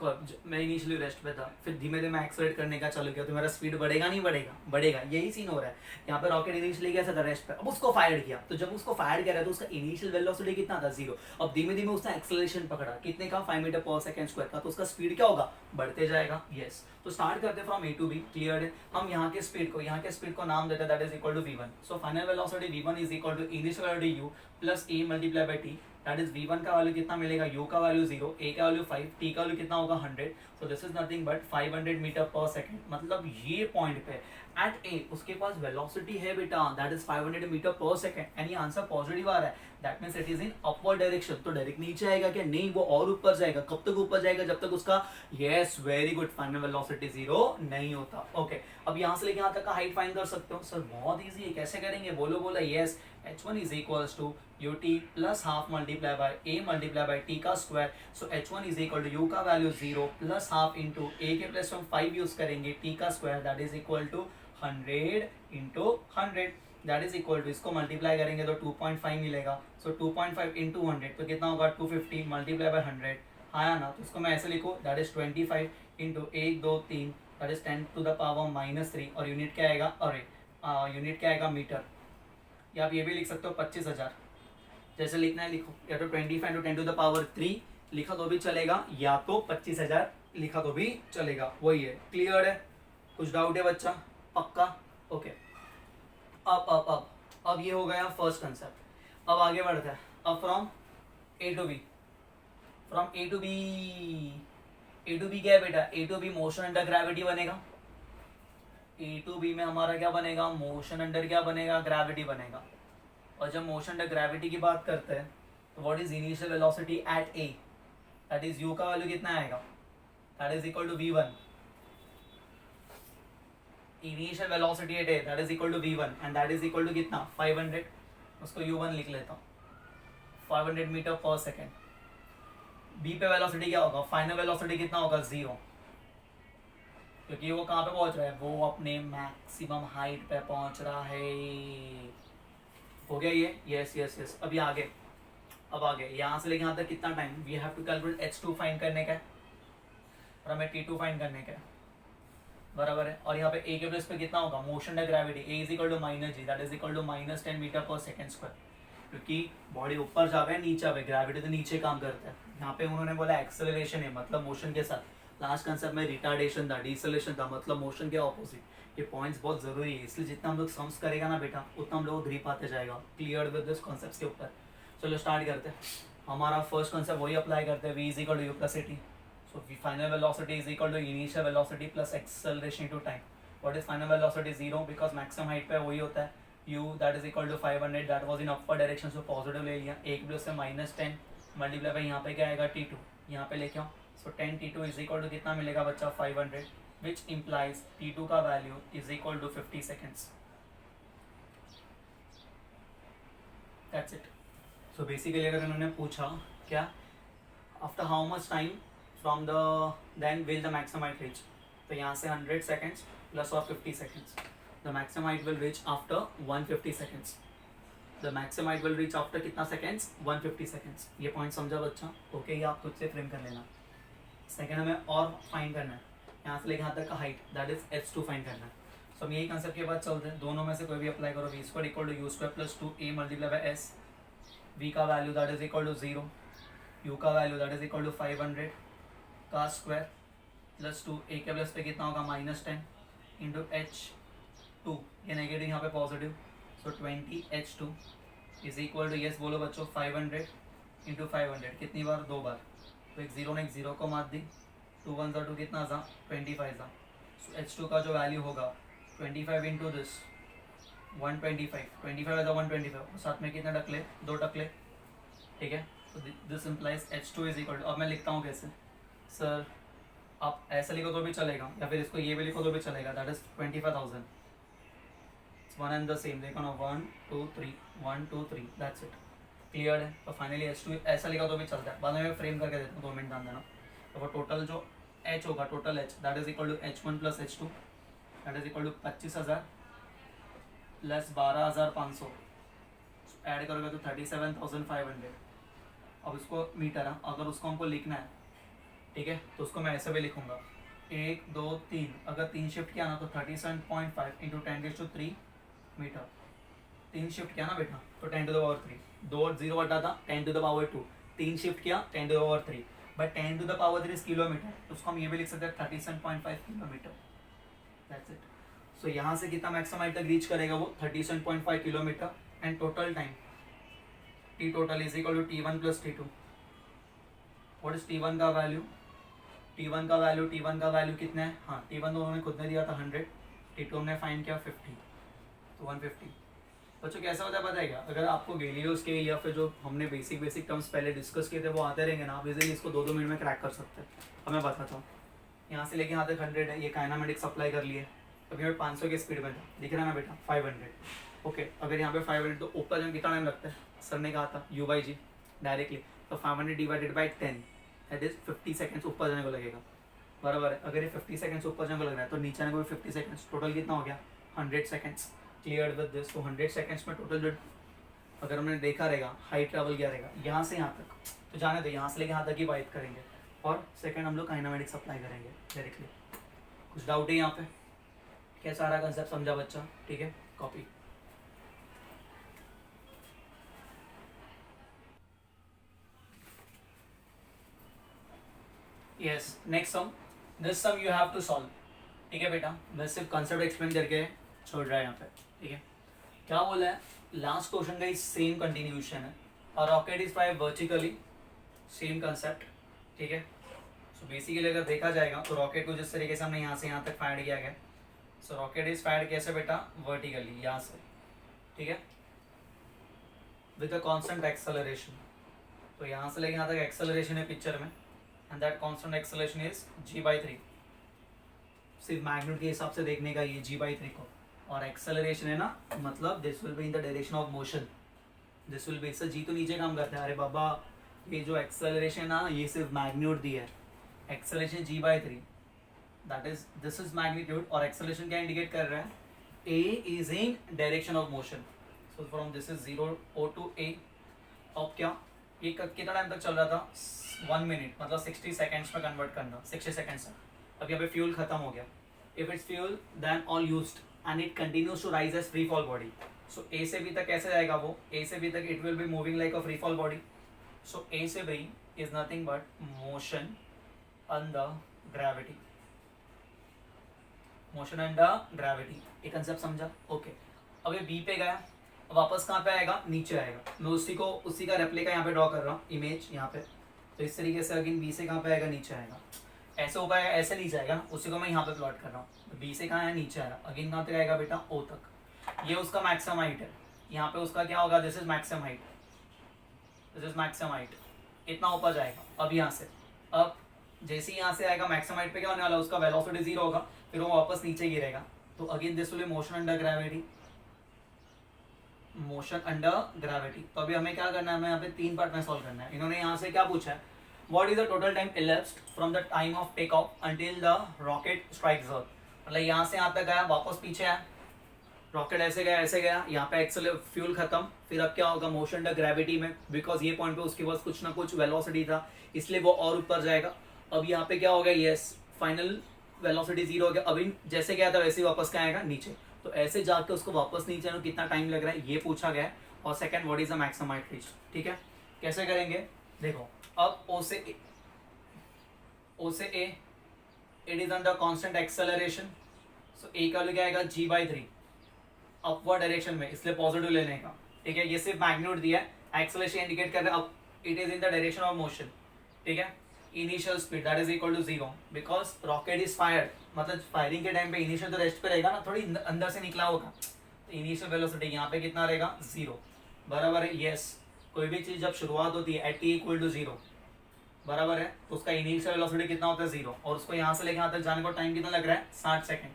मैं इनिशियली रेस्ट पे था फिर धीमे धीमे एक्सेलरेट करने का चालू किया तो मेरा स्पीड बढ़ेगा नहीं बढ़ेगा? बढ़ेगा. यही सीन हो रहा है. यहाँ पे रॉकेट इनिशियली कैसा था? रेस्ट पे. अब उसको फायर किया तो जब उसको फायर किया तो उसका इनिशियल वेलोसिटी कितना था? जीरो. अब धीमे धीमे उसने एक्सेलरेशन पकड़ा. कितने का? 5 मीटर पर सेकेंड स्क्वायर का. तो उसका स्पीड क्या होगा? बढ़ते जाएगा. यस. तो स्टार्ट करते from A to B. Clear है? हम यहाँ के स्पीड को नाम देते हैं that is equal to v1. So final velocity v1 is equal to initial velocity u plus a multiply by t. That is v1 का वैल्यू कितना मिलेगा? u का वैल्यू 0, a का वैल्यू 5, t का वैल्यू कितना होगा? 100. So this is nothing but 500 metre पर second. मतलब ये पॉइंट पे एट ए उसके पास वेलोसिटी है बेटा दैट इज 500 मीटर पर सेकेंड. एंड ये आंसर पॉजिटिव आ रहा है. That means it is in upward direction. तो डायरेक्ट नीचे आएगा क्या? नहीं, वो और ऊपर जाएगा. कब तक ऊपर जाएगा? जब तक उसका yes very good final velocity zero नहीं होता. ओके. अब यहाँ से लेके यहाँ तक का हाइट फाइंड कर सकते हो. सर बहुत ईजी है. कैसे करेंगे? बोलो बोला. Yes. h1 is equals to ut plus half multiply by a multiply by t का square. so h1 is equal to u का value 0 plus half into a के प्लस हम 5 यूज करेंगे t का square that is equal to 100 into 100. That is equal to, इसको multiply करेंगे तो 2.5 मिलेगा. सो 2.5 इंटू 100 तो कितना होगा 250 मल्टीप्लाई बाय 100. आया ना, तो इसको मैं ऐसे लिखूँ that is 25 into 1 2 3 that is 10 to the power -3. और यूनिट क्या आएगा, अरे यूनिट क्या आएगा मीटर. या आप ये भी लिख सकते हो 25,000. जैसे लिखना है लिखो, या तो 25 इंटू 10 टू द पावर 3 लिखा तो भी चलेगा, या तो 25,000 लिखा तो भी चलेगा. वही है. क्लियर है? कुछ डाउट है बच्चा? पक्का? ओके. अब ये हो गया फर्स्ट कंसेप्ट. अब आगे बढ़ता है. अब from A to B. From A to B क्या है बेटा? A to B motion under gravity बनेगा. ए टू बी में हमारा क्या बनेगा? मोशन अंडर क्या बनेगा? ग्रेविटी बनेगा. और जब मोशन अंडर ग्रेविटी की बात करते हैं तो what is initial velocity at A? That is u का वैल्यू कितना आएगा? That is equal to v1. Initial velocity at A that is equal to v1 and that is equal to कितना? 500. उसको u1 लिख लेता हूँ. 500 मीटर पर second. B पे वेलोसिटी क्या होगा? फाइनल वेलोसिटी कितना होगा? 0. क्योंकि वो कहाँ पे पहुंच रहा है? वो अपने मैक्सिमम हाइट पे पहुंच रहा है. हो गया ये? Yes yes yes. अभी आगे. अब आगे यहाँ से लेके यहाँ तक कितना time? We have to calculate h2 find करने का है और हमें t2 फाइंड करने का है. बराबर है. और यहाँ पे a के प्लेस पे कितना होगा? Motion under gravity a is equal to -g that is equal to -10 metre पर सेकेंड स्क्वायर. क्योंकि बॉडी ऊपर जावे नीचे आवे, ग्रेविटी तो नीचे काम करता है. यहाँ पे उन्होंने बोला एक्सेलरेशन है मतलब मोशन के साथ. लास्ट कंसेप्ट में रिटार्डेशन था, डिसेलेरेशन था, मतलब मोशन के ऑपोजिट. ये पॉइंट्स बहुत जरूरी है, इसलिए जितना हम लोग सम्स करेगा ना बेटा उतना हम लोग ग्रिप आते जाएगा. क्लियर विद दिस कॉन्सेप्ट्स के ऊपर. चलो स्टार्ट करते हैं. हमारा फर्स्ट कॉन्सेप्ट वही अप्लाई करते हैं. v is equal to u plus t. So final velocity is equal to initial velocity plus acceleration to time. What is final velocity? 0 because maximum height पे वही होता है. u that is equal to 500 that was in upper direction. So positive ले लिया. एक plus से -10 multiply by यहाँ पे क्या आएगा? t2. यहाँ पे लेके आओ. सो 10 t2 इज इक्वल टू कितना मिलेगा बच्चा? 500 विच इम्प्लाइज t2 का value is equal to 50 seconds. That's it. So basically अगर इन्होंने पूछा क्या after how much time from the then will the maximum height reach, तो यहाँ से 100 सेकेंड्स प्लस और 50 seconds. The maximum height will reach after 150 seconds. The maximum height will reach after कितना seconds? 150 seconds. ये पॉइंट समझा बच्चा? Okay. ये आप खुद से फ्रेम कर लेना. सेकेंड हमें और फाइंड करना है यहाँ से लेकर यहाँ तक का height that is h2 find करना है. सो हम यही कंसेप्ट के बाद चलते हैं. दोनों में से कोई भी अप्लाई करो. v square equal to u square plus 2a multiply by s. v का value that is equal to 0. u का value that is equal to 500 का स्क्वायर प्लस 2 a के प्लस पे कितना होगा? -10 इंटू h2. ये नेगेटिव यहाँ पे positive. So 20 h2 is equal to yes बोलो बच्चों 500 इंटू 500 कितनी बार? 2 बार. तो एक जीरो ने एक जीरो को मार दी. 2 1 2 कितना था? 25 था. सो h2 का जो वैल्यू होगा 25 इंटू दिस 125. 25 था 125 और साथ में कितने टकले? 2 टकले. ठीक है. तो this implies h2 is equal to. अब मैं लिखता हूँ कैसे? सर आप ऐसे लिखो तो भी चलेगा या फिर इसको ये भी लिखो तो भी चलेगा. That is 25,000. One and the same. देखो ना 1 2 3 1 2 3 दैट्स इट. क्लियर है. तो फाइनली h2 ऐसा लिखा तो भी चलता है. बाद में मैं फ्रेम करके देता हूँ. 2 मिनट ध्यान देना. तो वो टोटल जो h होगा total h that is equal to h1 plus h2 that is equal to 25,000 plus 12,500. Add करोगे तो 37,500. अब इसको मीटर है. अगर उसको हमको लिखना है ठीक है तो उसको मैं ऐसे भी लिखूंगा 1 2 3. अगर 3 शिफ्ट किया ना तो 37.5 इंटू 10⁻³ मीटर. 3 शिफ्ट किया ना बेटा तो 10 टू द पावर 3. 2 और 0 हटा था 10 टू द पावर 2. 3 शिफ्ट किया 10 to the power 3. But 10 to the power 3 is kilometre. तो उसको हम ये भी लिख सकते हैं 37.5 किलोमीटर. That's it. सो यहाँ से कितना मैक्सिमम हाइट तक रीच करेगा वो? 37.5 kilometre. And total time T total is equal to t1 plus t2. What is t1 का वैल्यू? t1 का वैल्यू कितना है? हाँ t1 तो उन्होंने खुद ने दिया था 100. t2 हमने फाइंड किया 50. तो 150. बच्चों कैसा होता है पता है क्या? अगर आपको गैलीलियोस के या फिर जो हमने बेसिक टर्म्स पहले डिस्कस किए थे वो आते रहेंगे ना आप इजीली इसको 2-2 मिनट में क्रैक कर सकते हैं. अब मैं बताता हूँ. यहाँ से लेके यहाँ तक 100 है. ये काइनेमेटिक्स अप्लाई कर लिए. अभी मैं 500 की स्पीड में था. दिख रहा है ना बेटा? 500. ओके. अगर यहाँ पे 500 तो ऊपर जाने कितना टाइम लगता है? सर ने कहा था u/g डायरेक्टली. तो 500 divided by 10 that is 50 seconds ऊपर जाने को लगेगा. बराबर है. अगर ये 50 सेकेंड्स ऊपर जाने को लग रहा है तो नीचे आने को भी 50 सेकेंड्स. टोटल कितना हो गया? 100 सेकेंड्स. Clear with this. तो 100 सेकेंड्स में टोटल जो अगर हमने देखा रहेगा हाइट ट्रेवल किया रहेगा यहाँ से यहाँ तक, तो जाने दो यहाँ से लेके यहाँ तक ही बाइट करेंगे और सेकेंड हम लोग काइनेमेटिक्स अप्लाई करेंगे डायरेक्टली। कुछ डाउट है यहाँ पे? क्या सारा कंसेप्ट समझा बच्चा? ठीक है, copy. Yes, next sum, this sum you have to solve. ठीक है बेटा, मैं सिर्फ कंसेप्ट एक्सप्लेन करके छोड़ रहा है यहाँ पे। ठीक है, क्या बोला है? लास्ट क्वेश्चन का ही सेम कंटिन्यूशन है। और rocket is fire vertically, same concept. ठीक है, सो बेसिकली अगर देखा जाएगा तो रॉकेट को जिस तरीके से हमने यहाँ से यहाँ तक फायर किया गया, सो रॉकेट इज फायर्ड कैसे बेटा? वर्टिकली, यहाँ से। ठीक है, विद अ कांस्टेंट एक्सेलरेशन। तो यहाँ से लेके यहाँ तक एक्सेलरेशन है पिक्चर में, and that constant acceleration is g/3। सिर्फ मैग्नीट्यूड के हिसाब से देखने का ये g/3 को, और एक्सेलरेशन है ना, मतलब this will be in the direction of motion. This will be, sir g तो नीचे काम करता है। अरे बाबा, ये जो एक्सेलरेशन है ना, ये सिर्फ मैग्नीट्यूड दी है। Acceleration g/3, that is, this is magnitude, और एक्सेलरेशन क्या इंडिकेट कर रहा है? a is in direction of motion. So from this is 0 O to a। अब क्या ये कितना टाइम तक चल रहा था? 1 मिनट, मतलब 60 सेकेंड्स में कन्वर्ट करना, 60 सेकेंड्स तक। अब यहाँ पे फ्यूल खत्म हो गया। If its fuel then all used and it continues to rise as free fall body. So A से बी तक कैसे जाएगा वो? ए से बी तक it will be moving like a free fall body. So A से B is nothing but motion under gravity. Motion under gravity, ये concept समझा? ओके। अब ये बी पे गया, वापस कहाँ पे आएगा? नीचे आएगा। मैं उसी का रेप्लिका यहाँ पे ड्रॉ कर रहा हूँ, इमेज यहाँ पे। तो इस तरीके से अगेन बी से कहाँ पे आएगा? नीचे आएगा। ऐसे हो पाएगा, ऐसे नीचे आएगा ना, उसी को मैं यहाँ पे प्लॉट कर रहा हूँ। बी से कहाँ है? नीचे आया। अगेन कहाँ तक आएगा बेटा? ओ तक। ये उसका मैक्सिमम हाइट है। यहाँ पे उसका क्या होगा? This is maximum height, this is maximum height. इतना ऊपर जाएगा। अब यहाँ से, अब जैसे ही यहाँ से आएगा मैक्सिमम हाइट पे क्या होने वाला? उसका वेलोसिटी 0 होगा, फिर वो वापस नीचे गिरेगा। तो again this will B motion under gravity, motion under gravity. तो अभी हमें क्या करना है? हमें यहाँ पे 3 पार्ट में सॉल्व करना है। इन्होंने यहाँ से क्या पूछा है? What is the total time elapsed from the time of take off until the rocket strikes earth. मतलब यहाँ से यहाँ तक गया, वापस पीछे आया, रॉकेट ऐसे गया, यहाँ पे एक्सेल फ्यूल खत्म, फिर अब क्या होगा? मोशन अंडर ग्रेविटी में, बिकॉज ये पॉइंट पे उसके पास कुछ ना कुछ वेलोसिटी था, इसलिए वो और ऊपर जाएगा। अब यहाँ पे क्या हो गया? यस, फाइनल वेलोसिटी 0 हो गया। अभी जैसे गया था वैसे ही वापस क्या आएगा? नीचे। तो ऐसे जाके उसको वापस नीचे आने कितना टाइम लग रहा है, ये पूछा गया है। और second, what is the maximum height reach. ठीक है, कैसे करेंगे? देखो, अब O से A, it is under constant acceleration. So A का क्या आएगा? g/3, अपवर्ड डायरेक्शन में, इसलिए पॉजिटिव लेने का। ठीक है, ये सिर्फ मैग्नीट्यूड दिया है, एक्सेलरेशन इंडिकेट कर रहा है। अब it is in the direction of motion. ठीक है, initial speed that is equal to 0, because rocket is fired, मतलब फायरिंग के टाइम पे इनिशियल तो रेस्ट पे रहेगा ना, थोड़ी अंदर से निकला होगा। तो इनिशियल वेलोसिटी यहाँ पे कितना रहेगा? 0। बराबर है? यस। कोई भी चीज जब शुरुआत होती है एट t इक्वल टू 0, बराबर है, तो उसका इनिशियल वेलोसिटी कितना होता है? 0। और उसको यहाँ से लेके यहाँ तक जाने को टाइम कितना लग रहा है? 60 सेकेंड।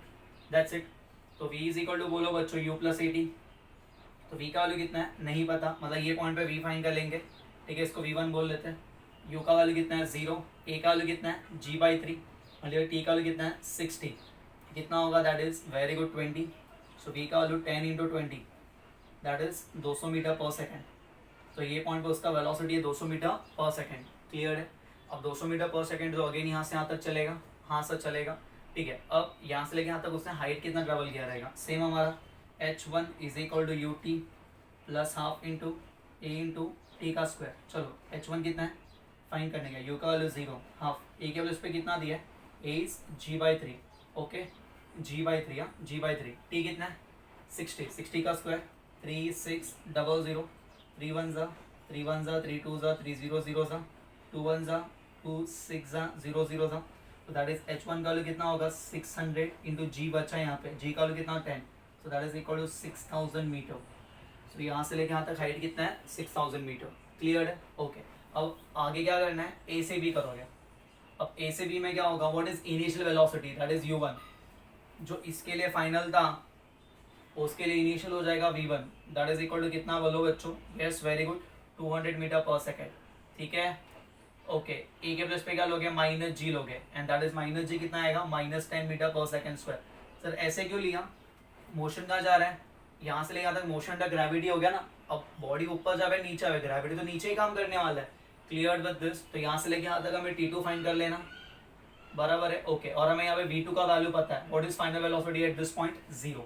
That's it. तो v इज इक्वल टू, बोलो बच्चों, u प्लस AT। तो v का वैल्यू कितना है? नहीं पता, मतलब ये पॉइंट पे v फाइन कर लेंगे। ठीक है, इसको v1 बोल लेते हैं। u का वैल्यू कितना है? 0। a का वैल्यू कितना है? g/3। मतलब t का वैल्यू कितना है? 60। कितना होगा? That is very good 20। So v का value 10 into 20, that is 200 metre पर सेकेंड। तो ये पॉइंट पे उसका वेलोसिटी है 200 मीटर पर सेकेंड। क्लियर है? अब 200 मीटर पर सेकेंड, तो अगेन यहाँ से यहाँ तक चलेगा, हाँ सर चलेगा। ठीक है, अब यहाँ से लेके यहाँ तक उसने हाइट कितना ट्रेवल किया रहेगा? सेम हमारा h1 is equal to ut plus half into a into t का स्क्वायर। चलो h1 कितना है फाइन करने का? u का वैल्यू 0, हाफ, a के वैल्यू इस पर कितना दिया है? a is g/3। Okay, g/3, हाँ g/3। t कितना है? 60, 60 का स्क्वायर 3600, 3 1 जा 3 1 जा 3 2 जा 3 0 0 जा 2 1 जा 2 6 जा 0 0 जा। तो दैट इज h1 का वैल्यू कितना होगा? 600 इंटू g बचा यहाँ पे, g का वैल्यू कितना? 10। So that is equal to 6000 metre. So यहाँ से लेके यहाँ तक हाइट कितना है? 6000 मीटर। क्लियर है? ओके। अब आगे क्या करना है? a से b करोगे। अब a से b में क्या होगा? What is initial velocity? That is u1। जो इसके लिए फाइनल था उसके लिए इनिशियल हो जाएगा v1, that is equal to कितना बोलो बच्चों? यस, वेरी गुड, 200 मीटर पर सेकेंड। ठीक है, ओके। ए के प्लस पे क्या लोगे? माइनस जी लोगे, एंड दैट इज माइनस जी कितना आएगा? -10 मीटर पर सेकेंड स्क्वायर। सर ऐसे क्यों लिया? मोशन कहाँ जा रहा है? यहाँ से लेके यहाँ तक मोशन अंडर ग्रेविटी हो गया ना, अब बॉडी ऊपर जावे नीचे आवे, ग्रेविटी तो नीचे ही काम करने वाला है, क्लियर विद दिस। तो यहाँ से लेके यहाँ तक हमें T2 फाइंड कर लेना, बराबर है, ओके। और हमें यहाँ पे V2 का वैल्यू पता है, what is final velocity at this point, 0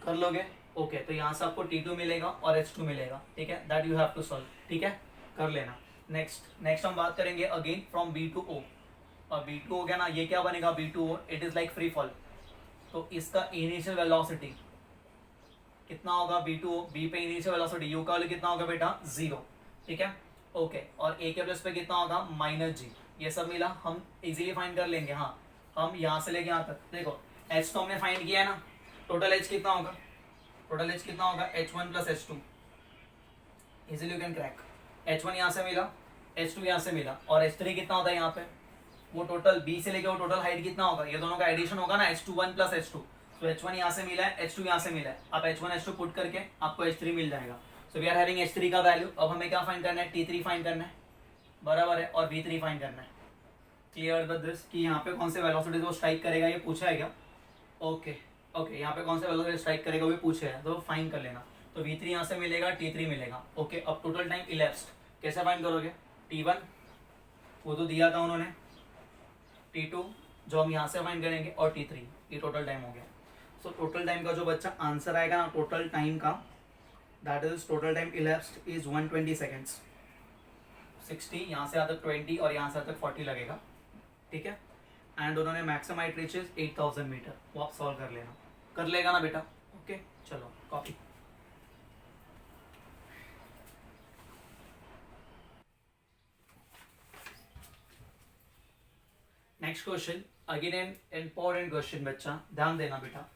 कर लोगे, ओके। तो यहाँ से आपको T2 मिलेगा और H2 मिलेगा, ठीक है, that you have to solve, ठीक है, कर लेना। नेक्स्ट हम बात करेंगे again from B to O, और B2 हो गया ना, ये क्या बनेगा B2O, it is like free fall. तो इसका इनिशियल वेलोसिटी कितना होगा B2O, B पे इनिशियल वेलोसिटी U का वैल्यू कितना होगा बेटा 0, ठीक है, ओके। और A के प्लस पे कितना होगा -G, ये सब मिला, हम इजीली फाइंड कर लेंगे। हाँ, हम यहाँ से लेके यहाँ तक देखो, H तो हमने फाइंड किया है ना, टोटल H कितना होगा, टोटल H कितना होगा H1 + H2, easily you can crack. H1 यहाँ से मिला, H2 यहाँ से मिला, और H3 कितना होता है यहाँ पे, वो टोटल B से लेके वो टोटल हाइट कितना होगा, ये दोनों का एडिशन होगा ना, H21 + H2। तो H1 यहाँ से मिला है, H2 यहाँ से मिला है, आप H1 H2 पुट करके आपको H3 मिल जाएगा। सो वी आर हैविंग H3 का वैल्यू। अब हमें क्या फाइंड करना है, T3 फाइंड करना है, बराबर है, और V3 फाइंड करना है, क्लियर विद दिस, कि यहाँ पे कौन से वेलोसिटी वो स्ट्राइक करेगा, ये पूछा है क्या, ओके ओके, यहाँ पे कौन सा वेलोसिटी स्ट्राइक करेगा वो पूछे है, तो फाइंड कर लेना। तो V3 यहाँ से मिलेगा, T3 मिलेगा, ओके। अब टोटल टाइम इलेप्स्ड कैसे फाइंड करोगे, T1 वो तो दिया था उन्होंने, T2 जो हम यहाँ से फाइंड करेंगे, और T3, ये टोटल टाइम हो गया। सो टोटल टाइम का जो बच्चा आंसर आएगा ना टोटल टाइम का, that is total time elapsed is 120 seconds. 60 यहाँ से आता 20 और यहाँ से आता 40 लगेगा, ठीक है। एंड उन्होंने maximum height reach is 8000 metre, वो आप सॉल्व कर लेना, कर लेगा ना बेटा, ओके। चलो copy. Next question, again an important question बच्चा, ध्यान देना बेटा।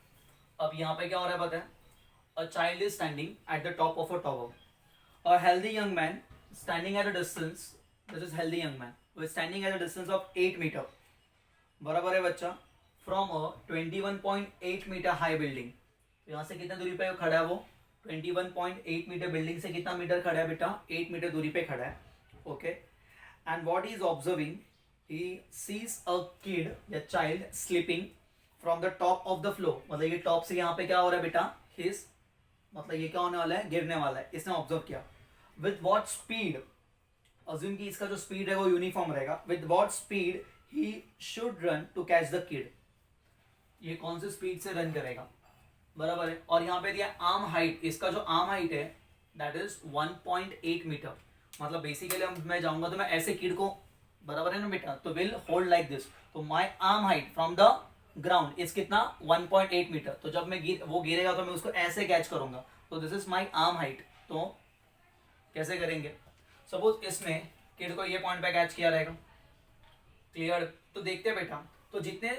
अब यहाँ पे क्या हो रहा है पता है, a child is standing at the top of a tower, a healthy young man standing at a distance, this is healthy young man, वो standing at a distance of 8 metre, बराबर है बच्चा, from a 21.8 metre high building. यहाँ से कितना दूरी पे खड़ा है वो, 21.8 मीटर बिल्डिंग से कितना मीटर खड़ा है बेटा, 8 मीटर दूरी पे खड़ा है, okay. And what is observing, he sees a kid या child slipping from the top of the floor, मतलब ये टॉप से यहाँ पे क्या हो रहा है बेटा, his मतलब ये क्या होने वाला है, गिरने वाला है, इसने ऑब्जर्व किया। with what speed, अज्यूम कि इसका जो स्पीड है वो यूनिफॉर्म रहेगा, with what speed he should run to catch the kid, ये कौन से स्पीड से रन करेगा, बराबर है। और यहाँ पे दिया आर्म हाइट, इसका जो आर्म हाइट है दैट इज 1.8 मीटर, मतलब बेसिकली मैं जाऊंगा तो मैं ऐसे किड को, बराबर है ना बेटा, तो विल होल्ड लाइक दिस, तो my arm height from the ground is कितना 1.8 मीटर, तो जब मैं वो गिरेगा तो मैं उसको ऐसे कैच करूंगा, तो this is my arm height. तो कैसे करेंगे, सपोज इसने किड को ये पॉइंट पे कैच किया रहेगा, क्लियर। तो देखते हैं बेटा, तो जितने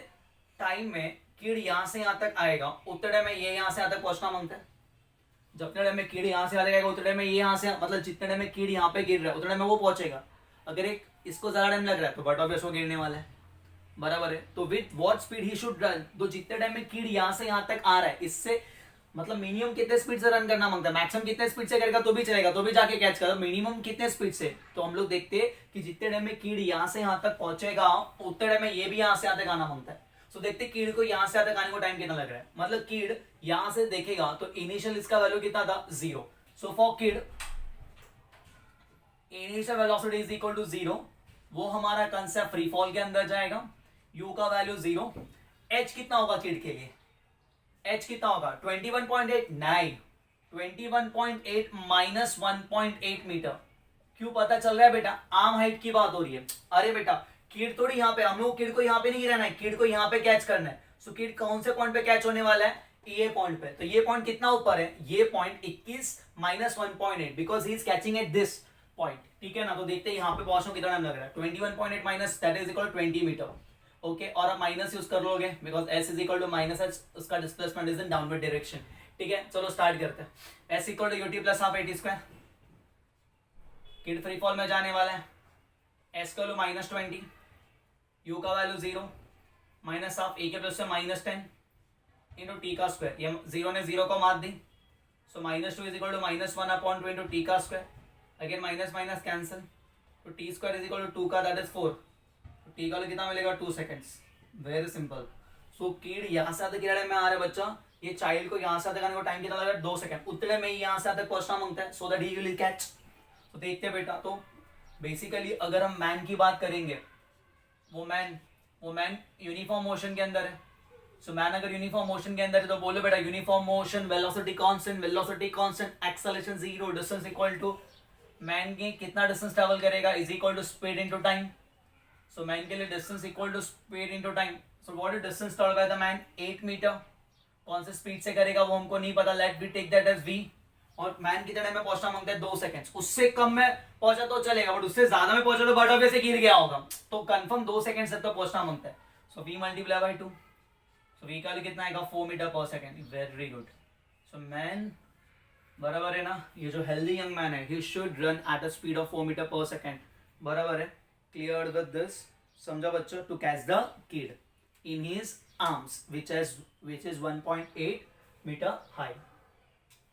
टाइम में किड यहाँ से यहाँ तक आएगा उतने टाइम में ये यहाँ से यहाँ तक पहुंचना मांगता है, जब टाइम में कीड़ यहाँ से आ जाएगा उतने टाइम में ये यहाँ से, मतलब जितने टाइम में कीड़ यहाँ पे गिर रहा है उतने टाइम में वो पहुंचेगा। अगर एक इसको ज्यादा टाइम लग रहा है तो बट ऑब्वियस वो गिरने वाला है, बराबर है। तो with what speed he should run, तो जितने टाइम में कीड़ यहाँ से यहाँ तक आ रहा है, इससे मतलब मिनिमम कितने स्पीड से रन करना मांगता है, मैक्सिमम कितने स्पीड से करेगा तो भी चलेगा, तो भी जाके कैच करेगा, मिनिमम कितने स्पीड से। तो हम लोग देखते हैं कि जितने टाइम में कीड़ यहाँ से यहाँ तक पहुंचेगा उतने टाइम में ये भी यहाँ से यहाँ तक आना मांगता है। तो देखते कीड़ को यहाँ से यहाँ तक आने को टाइम कितना लग रहा है, मतलब कीड़ यहाँ से देखेगा तो इनिशियल इसका वैल्यू कितना था 0, so for kid initial velocity is equal to 0, वो हमारा कंसेप्ट फ्री फॉल के अंदर जाएगा, u का वैल्यू 0, h कितना होगा किड के लिए, h कितना होगा 21.8, नहीं 21.8 माइनस 1.8 मीटर। क्यों पता चल रहा है बेटा, आर्म हाइट की बात हो रही है। अरे बेटा किड थोड़ी यहाँ पे, हम लोग किड को यहाँ पे नहीं गिराना है, किड को यहाँ पे कैच करना है। सो किड कौन से पॉइंट पे कैच होने वाला है, ये पॉइंट पे। तो ये पॉइंट कितना ऊपर है, ये point 21 minus 1.8, because he is catching at this point, ठीक है ना। तो देखते हैं यहाँ पे पहुंचने कितना टाइम लग रहा है, 21.8 minus that is equal 20 metre, okay. और आप माइनस यूज कर लोगे because s is equal to minus h, उसका displacement is in downward direction, ठीक है। चलो स्टार्ट करते हैं। s equal to ut plus half at square, kid free fall में जाने वाला है, s का वैल्यू माइनस 20, u का वैल्यू 0, माइनस हाफ a के प्लस से माइनस 10 इंटू टी का स्क्वायर, ये 0 ने 0 को मार दी, so minus 2 is equal to minus 1 upon 2 into t का square, again minus minus cancel, तो t square is equal to 2 का दैट इज 4, तो टी का कितना मिलेगा 2 सेकेंड्स, वेरी सिंपल। सो कीड यहाँ से आते किराड़े में आ रहा है बच्चा, ये चाइल्ड को यहाँ से आते करने को टाइम कितना लगा 2 सेकंड, उतने में ही यहाँ से तक पहुंचना मांगता है so that he will catch. तो देखते हैं बेटा, तो बेसिकली अगर हम मैन की बात करेंगे, वो मैन यूनिफॉर्म मोशन के अंदर है। सो मैन अगर यूनिफॉर्म मोशन के अंदर है तो बोलो बेटा uniform motion, velocity constant, acceleration 0, distance equal to man के कितना डिस्टेंस ट्रेवल करेगा is equal to speed into time. So man के लिए distance equal to speed into time. So what is distance travel by the man 8 metre. कौन से speed से करेगा वो हमको नहीं पता, let we take that as v। और मैन कितने टाइम में पहुंचना मांगता है 2 सेकंड्स, उससे कम में पहुंचा तो चलेगा बट उससे ज्यादा में पहुंचा तो बट से गिर गया होगा, तो कंफर्म 2 सेकंड से तो पहुंचना मांगता है। So v multiply by 2, so v का कितना आएगा 4 मीटर पर second. Very good. So man बराबर है ना, ये जो हेल्दी यंग मैन है he should run at a speed of 4 metre पर सेकंड, बराबर है। क्लियर विद दिस, समझा बच्चों, to catch the kid in his arms which is 1.8 metre high.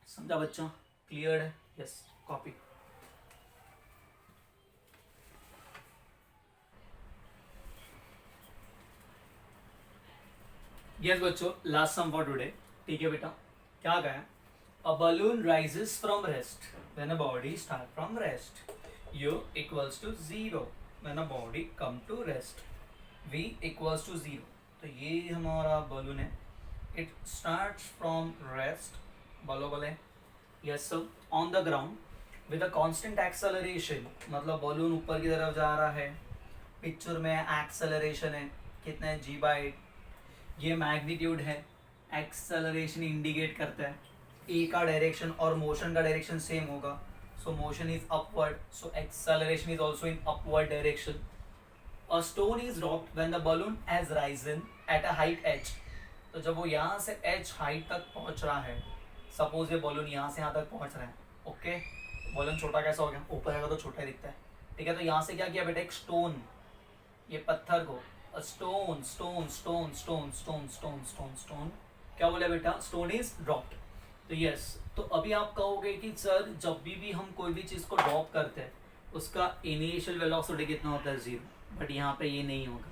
समझा बच्चों, क्लियर है? Yes, copy. यस बच्चों, लास्ट सम फॉर टुडे। ठीक है बेटा, क्या गया? A balloon rises from rest when a body start from rest, u equals to 0 when a body come to rest, v equals to 0। तो ये हमारा बलून है, इट स्टार्ट्स फ्रॉम रेस्ट, बलोबल है, yes sir, on the ground with a constant acceleration, मतलब balloon ऊपर की तरफ जा रहा है। पिक्चर में एक्सेलरेशन है कितना है g/8, ये मैग्नीट्यूड है, एक्सेलरेशन इंडिकेट करता है ए का डायरेक्शन और मोशन का डायरेक्शन सेम होगा, so motion is upward, so acceleration is also in upward direction. A stone is dropped when the balloon has risen at a height h। तो जब वो यहाँ से h हाइट तक पहुँच रहा है, सपोज ये बलून यहाँ से यहाँ तक पहुँच रहा है, ओके, बलून छोटा कैसा हो गया, ऊपर आएगा तो छोटा ही दिखता है, ठीक है। तो यहाँ से क्या किया बेटा, एक स्टोन, ये पत्थर को stone stone stone stone stone stone stone stone, क्या बोला बेटा, स्टोन इज ड्रॉप्ड। तो यस, तो अभी आप कहोगे कि सर जब भी हम कोई भी चीज़ को ड्रॉप करते हैं उसका इनिशियल वेलोसिटी कितना होता है 0, बट यहाँ पे ये नहीं होगा।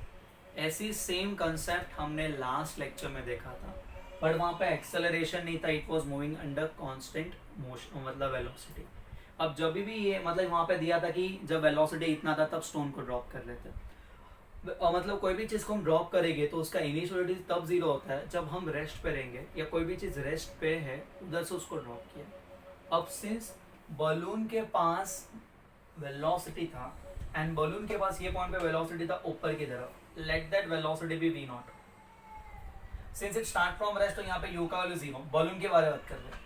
ऐसी सेम कंसेप्ट हमने लास्ट लेक्चर में देखा था, बट वहाँ पे एक्सेलरेशन नहीं था, it was moving under constant motion, मतलब वेलोसिटी। अब जब भी ये मतलब वहाँ पे दिया था कि जब वेलोसिटी इतना था तब स्टोन को ड्रॉप कर लेते, मतलब कोई भी चीज़ को हम ड्रॉप करेंगे तो उसका इनिशियल तब 0 होता है जब हम रेस्ट पे रहेंगे, या कोई भी चीज़ रेस्ट पे है उधर से उसको ड्रॉप किया। अब सिंस बलून के पास वेलोसिटी था एंड बलून के पास ये पॉइंट पे वेलोसिटी था ऊपर की तरफ, let that velocity be v naught. Since it start from rest, तो यहाँ पे u का वैल्यू 0, बलून के बारे में बात कर रहे हैं,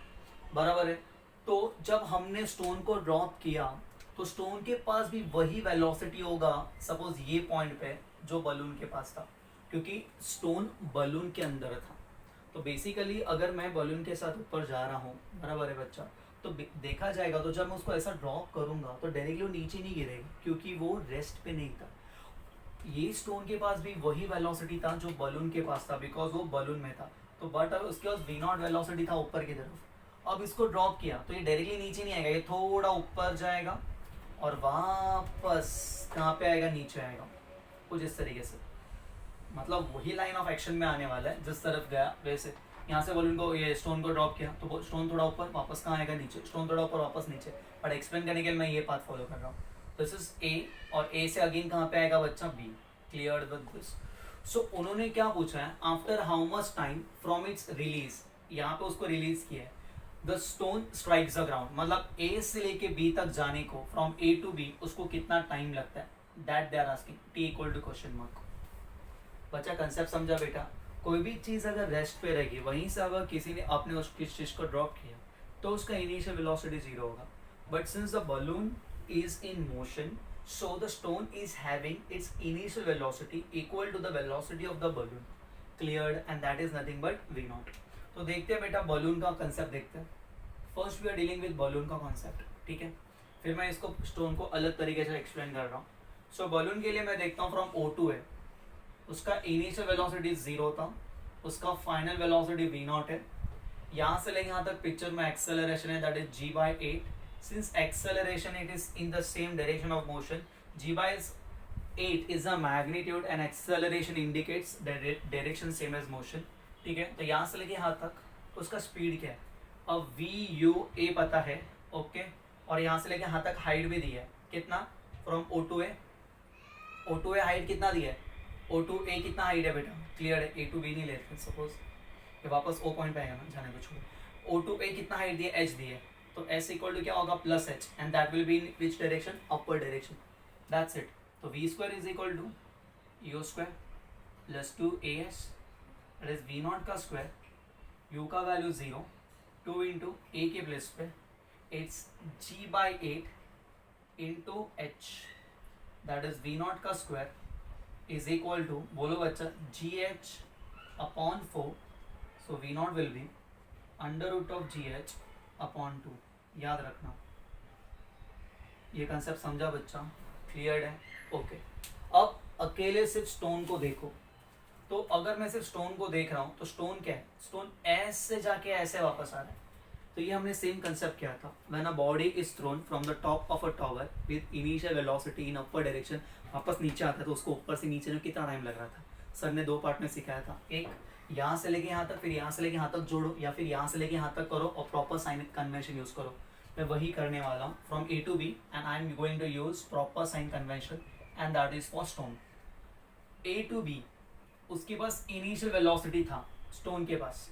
बराबर है। तो जब हमने स्टोन को ड्रॉप किया तो स्टोन के पास भी वही वेलोसिटी होगा, सपोज ये पॉइंट पे जो बलून के पास था, क्योंकि स्टोन बलून के अंदर था। तो बेसिकली अगर मैं बलून के साथ ऊपर जा रहा हूँ, बराबर है बच्चा, तो देखा जाएगा तो जब मैं उसको ऐसा ड्रॉप करूंगा तो डायरेक्टली वो नीचे नहीं गिरेगा, क्योंकि वो रेस्ट पे नहीं था। ये स्टोन के पास भी वही वेलोसिटी था जो बलून के पास था, बिकॉज वो बलून में था। तो बट अगर उसके पास v नॉट वेलोसिटी था ऊपर की तरफ, अब इसको ड्रॉप किया तो ये डायरेक्टली नीचे नहीं आएगा, ये थोड़ा ऊपर जाएगा और वापस कहाँ पे आएगा, नीचे आएगा, कुछ इस तरीके से। मतलब वही लाइन ऑफ एक्शन में आने वाला है, जिस तरफ गया वैसे। यहाँ से बलून को, ये स्टोन को ड्रॉप किया तो स्टोन थोड़ा ऊपर, वापस कहाँ आएगा, नीचे, स्टोन थोड़ा ऊपर, वापस नीचे। बट एक्सप्लेन करने के लिए मैं ये पाथ फॉलो कर रहा हूँ। दिस इज ए, और ए से अगेन कहाँ पे आएगा बच्चा, B. Clear with this? So उन्होंने क्या पूछा है, after how much time from its release, यहाँ पे उसको रिलीज किया है, the stone strikes the ground, मतलब ए से लेके बी तक जाने को, फ्रॉम ए टू बी, उसको कितना टाइम लगता है, that they are asking, T equal to question mark. बच्चा कंसेप्ट समझा बेटा? कोई भी चीज़ अगर रेस्ट पे रहेगी, वहीं से अगर किसी ने अपने उस चीज़ को ड्रॉप किया तो उसका इनिशियल वेलोसिटी 0 होगा। But since the balloon is in motion, so the stone is having its initial velocity equal to the velocity of the balloon. Cleared? And that is nothing but v naught. तो देखते हैं बेटा balloon का concept देखते हैं। First we are dealing with balloon का concept, ठीक है, फिर मैं इसको स्टोन को अलग तरीके से एक्सप्लेन कर रहा हूँ। सो बलून के लिए मैं देखता हूँ फ्रॉम O2 है, उसका इनिशियल वेलोसिटी 0 था, उसका फाइनल वेलोसिटी v नॉट है। यहाँ से लेके यहाँ तक पिक्चर में एक्सेलरेशन है, that is g/8। Since acceleration it is in the same direction of motion, g/8 is a magnitude and acceleration indicates direction same as motion, ठीक है। तो यहाँ से लेके यहाँ तक उसका स्पीड क्या है। अब वी यू ए पता है, ओके, और यहाँ से लेके यहाँ तक हाइट भी दी है, कितना, from O to A, O to A height कितना दिया है, ओ टू ए कितना हाइट है बेटा, क्लियर है, ए टू बी नहीं लेते सपोज, ये वापस ओ पॉइंट पे आएगा ना, जाने को छोड़ो, ओ टू ए कितना हाइट दिया, एच दिया है, तो एस इक्वल टू क्या होगा, plus h, and that will be in which direction, upward direction, that's it. तो v square is equal to u square plus two a s, that is v not का square, u का value 0, 2 into a के place पे its g by 8 into h, that is v not का square is equal to, बोलो बच्चा, g H upon 4, so v naught will be under root of ji H upon 2। याद रखना, ये concept समझा बच्चा, क्लियर है, ओके। अब अकेले सिर्फ स्टोन को देखो, तो अगर मैं सिर्फ स्टोन को देख रहा हूँ तो स्टोन क्या है, स्टोन ऐसे जाके ऐसे वापस आ रहा है, तो ये हमने सेम कंसेप्ट किया था, when a body is throne from the top of a tower with initial velocity in upper direction, वापस नीचे आता है, तो उसको ऊपर से नीचे में कितना टाइम लग रहा था, सर ने 2 पार्ट में सिखाया था, एक यहाँ से लेके यहाँ तक, फिर यहाँ से लेके यहाँ तक जोड़ो, या फिर यहाँ से लेके यहाँ तक करो और प्रॉपर साइन कन्वेंशन यूज करो। मैं वही करने वाला हूँ from A to B, and I am going to use proper sign convention, and that is for stone. A to B उसके पास इनिशियल वेलोसिटी था स्टोन के पास,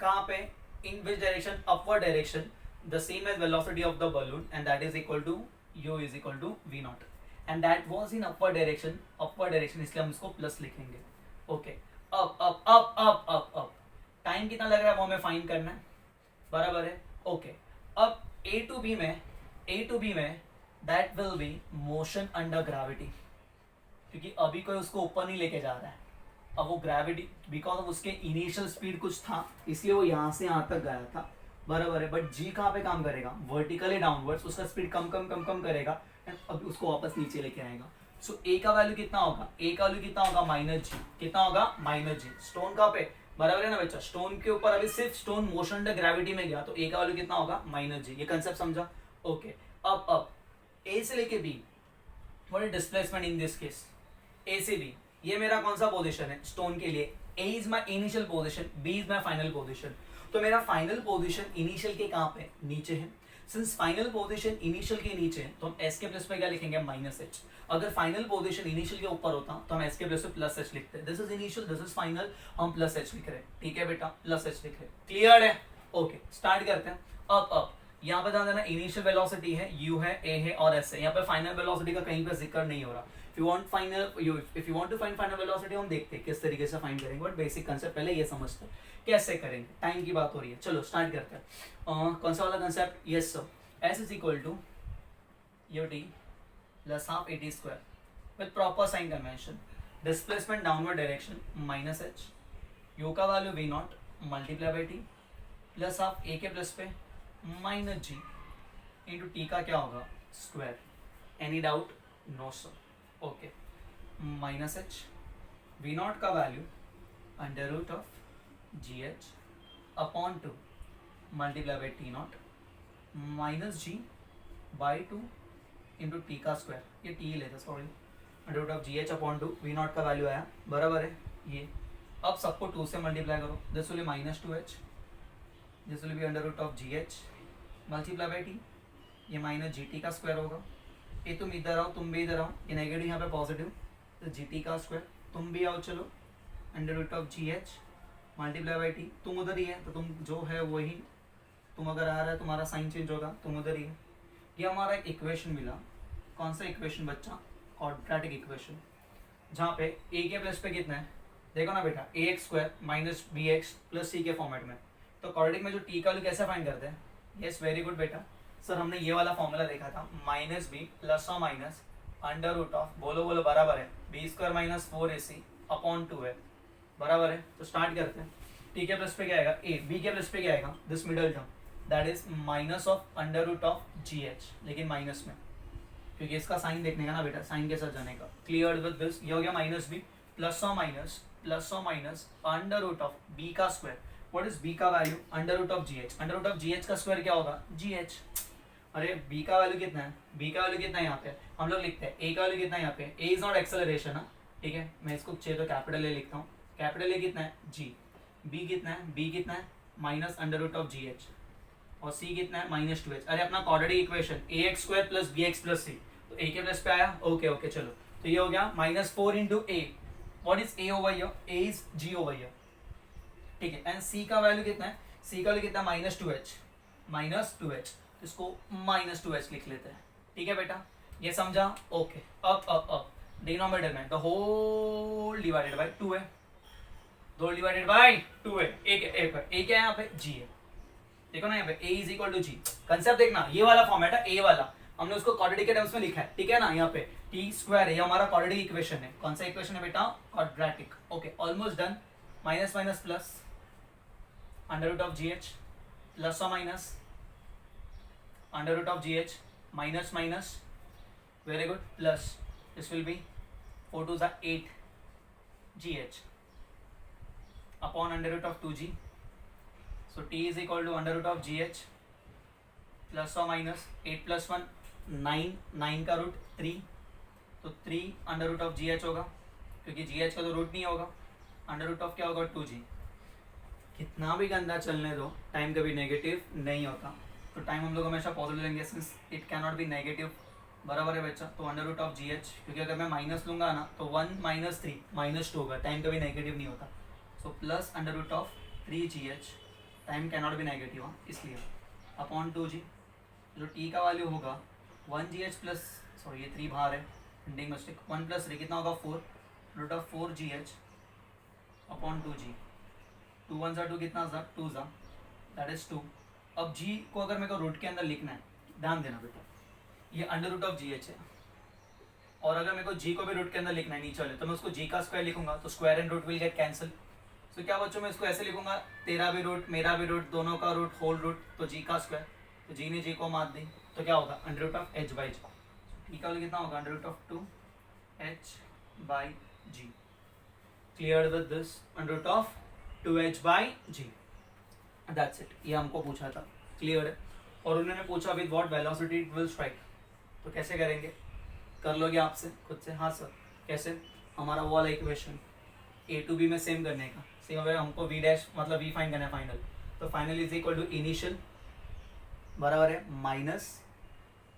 कहाँ पे, in which direction, upward direction, the same as velocity of the balloon, and that is equal to u is equal to v naught, and that was in upward direction, इसलिए हम इसको plus लिखेंगे, okay. अब time कितना लग रहा है वो हमें फाइंड करना है, बराबर है, ओके। अब ए टू बी में that will B motion under gravity, क्योंकि अभी कोई उसको ऊपर नहीं लेके जा रहा है, अब वो ग्रेविटी, बिकॉज ऑफ उसके इनिशियल स्पीड कुछ था, इसलिए वो यहाँ से यहाँ तक गया था, बराबर है, बट जी कहाँ पे काम करेगा, वर्टिकली डाउनवर्ड्स, उसका स्पीड कम करेगा, एंड अब उसको वापस नीचे लेके आएगा। सो ए का वैल्यू कितना होगा, ए का वैल्यू कितना होगा, माइनस जी, कितना होगा, माइनस जी, स्टोन कहाँ पे, बराबर है ना बच्चा, स्टोन के ऊपर अभी सिर्फ स्टोन मोशन अंडर ग्रेविटी में गया, तो ए का वैल्यू कितना होगा, माइनस जी, ये कंसेप्ट समझा, ओके। अब ए से लेके B, what is displacement in this case, A से बी, ये मेरा कौन सा पोजीशन है स्टोन के लिए, A is my initial position, B is my final position, तो मेरा फाइनल पोजीशन इनिशियल के कहाँ पे, नीचे है, सिंस फाइनल पोजीशन इनिशियल के नीचे है तो हम एस के प्लस पे क्या लिखेंगे, माइनस एच। अगर फाइनल पोजीशन इनिशियल के ऊपर होता तो हम एस के प्लस पे प्लस एच लिखते हैं, this is initial, this is final, हम प्लस एच लिख रहे हैं, ठीक है बेटा, प्लस एच लिख रहे हैं, क्लियर है, ओके। स्टार्ट करते हैं। अब यहाँ पे ध्यान देना, इनिशियल वेलोसिटी है, यू है, ए है और एस है, यहाँ पे फाइनल वेलोसिटी का कहीं पे जिक्र नहीं हो रहा। If you want to find final velocity, हम देखते हैं किस तरीके से फाइंड करेंगे, बट बेसिक कंसेप्ट पहले ये समझते हैं कैसे करेंगे, टाइम की बात हो रही है, चलो स्टार्ट करते हैं। कौन सा वाला concept, yes sir, S is equal to ut plus half at square with proper sign convention, displacement downward direction minus h, u का value v naught multiply by t plus half a के plus पे minus g into t का क्या होगा, square. Any doubt, no sir, okay. Minus h, v naught का value under root of ji H upon 2 multiply by t naught minus g by 2 into t का square, ये t लेते sorry, under root of ji H upon 2, v not का value आया, बराबर है ये। अब सबको 2 से मल्टीप्लाई करो, this will be minus 2h, this will be under root of ji h multiply by t, ये माइनस जी टी का स्क्वायर होगा, ये तुम इधर आओ, तुम भी इधर आओ, ये नेगेटिव यहाँ पे पॉजिटिव, तो जी टी का स्क्वायर, तुम भी आओ, चलो, under root of ji h multiply by t, तुम उधर ही है तो तुम जो है वही, तुम अगर आ रहा है तुम्हारा साइन चेंज होगा, तुम उधर ही है। ये हमारा एक इक्वेशन मिला, कौन सा इक्वेशन बच्चा, क्वाड्रेटिक इक्वेशन, जहाँ पे ए के प्लस पे कितना है, देखो ना बेटा, a x square minus b x plus c के फॉर्मेट में, तो क्वाड्रेटिक में जो टी का वैल्यू कैसे फाइंड करते हैं, यस वेरी गुड बेटा, सर हमने ये वाला फॉर्मूला देखा था, माइनस बी प्लस और माइनस अंडर रूट ऑफ, बोलो बोलो बराबर है, B square minus 4ac upon 2 है, बराबर है। तो स्टार्ट करते हैं, टी के प्लस पे क्या आएगा, ए, बी के प्लस पे क्या आएगा, this middle term that is minus of under root of ji h, लेकिन माइनस में, क्योंकि इसका साइन देखने का ना बेटा, साइन के साथ जाने का, क्लियर विद दिस, ये हो गया माइनस बी प्लस और minus under root of b का स्क्वायर, व्हाट इज बी का value, under root of ji h, under root of ji h का स्क्वायर क्या होगा, जी एच। अरे बी का वैल्यू कितना है, बी का वैल्यू कितना है यहाँ पे, हम लोग लिखते हैं ए का वैल्यू कितना है यहाँ पे, ए इज नॉट एक्सेलरेशन है, ठीक है, मैं इसको चाहिए तो कैपिटल ए लिखता हूँ, कैपिटल ए कितना है, जी, बी कितना है, बी कितना है minus under root of ji h, और c कितना है माइनस 2h। अरे अपना quadratic equation a x square plus b x plus c, तो a के प्लस पे आया, ओके ओके चलो, तो ये हो गया minus 4 into A, what is a over here, a is g over here, ठीक है। एंड c का वैल्यू कितना है, c का वैल्यू कितना है माइनस टू एच, इसको माइनस 2h लिख लेते हैं, ठीक है बेटा, ये समझा, ओके। अब डिनोमिनेटर में द होल डिवाइडेड बाय 2 है, होल डिवाइडेड बाय 2 है, एक a क्या है यहाँ पे, g है, देखो ना यहाँ पे a is equal to g, concept देखना, ये वाला फॉर्मेट है a वाला, हमने उसको क्वाड्रेटिक के टर्म्स में लिखा है, ठीक है ना, यहाँ पे टी स्क्वायर है, ये हमारा क्वाड्रेटिक इक्वेशन है, कौन सा इक्वेशन है बेटा, quadratic, okay almost done. Minus minus plus under root of ji h plus और minus under root of ji h minus minus, very good, plus this will be 4 2 8 g H upon under root of 2g, so t is equal to under root of gh plus और minus 8 plus 1 9, 9 का root 3, तो 3 under root of gh होगा, क्योंकि gh का तो root नहीं होगा, under root of क्या होगा 2g। कितना भी गंदा चलने दो, टाइम कभी नेगेटिव नहीं होता, तो टाइम हम लोग हमेशा पॉजिटिव लेंगे, since it can not be negative, बराबर है बच्चा, तो अंडर रूट ऑफ gh, क्योंकि अगर मैं माइनस लूंगा ना तो 1 माइनस 3 माइनस 2 होगा, टाइम कभी नेगेटिव नहीं होता, so plus under root of 3gh, time can not be negative, इसलिए अपॉन 2g, जो t का वैल्यू होगा 1gh प्लस, सॉरी ये 3 बाहर है, प्रिंटिंग मिस्टेक, 1 प्लस 3 कितना होगा 4, root of 4gh upon 2g, 2 1 2 कितना ज़ा 2 ज़ा, दैट इज 2। अब g को अगर मेरे को रूट के अंदर लिखना है, ध्यान देना बेटा, ये अंडर रूट ऑफ gh है, और अगर मेरे को g को भी रूट के अंदर लिखना है नीचे वाले, तो मैं उसको g का स्क्वायर लिखूंगा, तो square and root will get cancel, तो क्या बच्चों मैं इसको ऐसे लिखूंगा, तेरा भी रूट मेरा भी रूट दोनों का रूट होल रूट, तो जी का स्क्वायर, तो जी ने जी को मार दी, तो क्या होगा under root of h by g, t का वैल्यू कितना होगा under root of 2 h by g, clear with this, under root of 2h by g, that's it, ये हमको पूछा था, क्लियर है। और उन्होंने पूछा with what velocity it will strike, तो कैसे करेंगे, कर लोगे आपसे खुद से, हाँ सर कैसे, हमारा वो वाला इक्वेशन ए टू बी में सेम करने का, सेम अगर हमको वी डैश मतलब वी फाइन करना है फाइनल, तो final is equal to initial बराबर है माइनस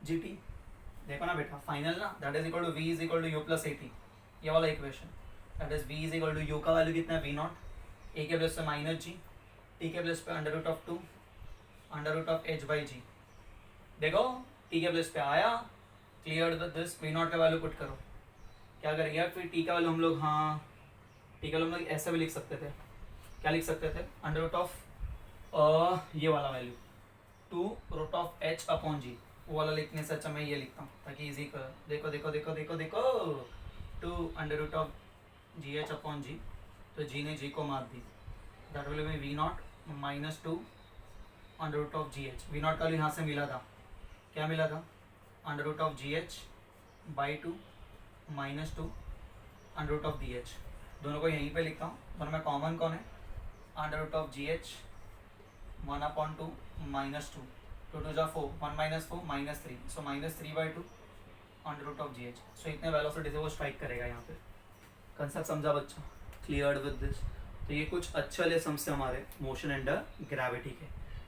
जी टी, देखो ना बेटा फाइनल ना, that is equal to v is equal to u plus a t, ये वाला equation, that is v is equal to u का वैल्यू कितना है वी नॉट, ए के प्लस पे माइनस जी, टी के प्लस पे under root of 2 under root of h by g, देखो टी के प्लस पे आया, clear with this, v not का वैल्यू पुट करो, क्या करेंगे यार, फिर टी का वैल्यू हम लोग, हाँ टी का वैल्यू हम लोग ऐसा भी लिख सकते थे, क्या लिख सकते थे, अंडर रूट ऑफ ये वाला value 2 root of h upon g, वो वाला लिखने से अच्छा मैं ये लिखता हूँ ताकि इजी कर, देखो देखो देखो देखो देखो 2 under root of ji H upon G, तो जी ने जी को मार दी, that will be V nought minus 2 under root of ji H, V not का यहाँ से मिला था, क्या मिला था under root of ji H by 2 minus 2 under root of D H, दोनों को यहीं पे लिखता हूँ, दोनों में कॉमन कौन है under root of ji h 1 upon 2 minus 2 2 2 जा 4 1 minus 4 minus 3, so minus 3 by 2 under root of ji h, so इतने वेलोसिटी से वो स्ट्राइक करेगा यहाँ पे, कंसेप्ट समझा बच्चा, क्लियर विद दिस, तो ये कुछ अच्छे वाले सम्स थे हमारे मोशन अंडर ग्रेविटी के,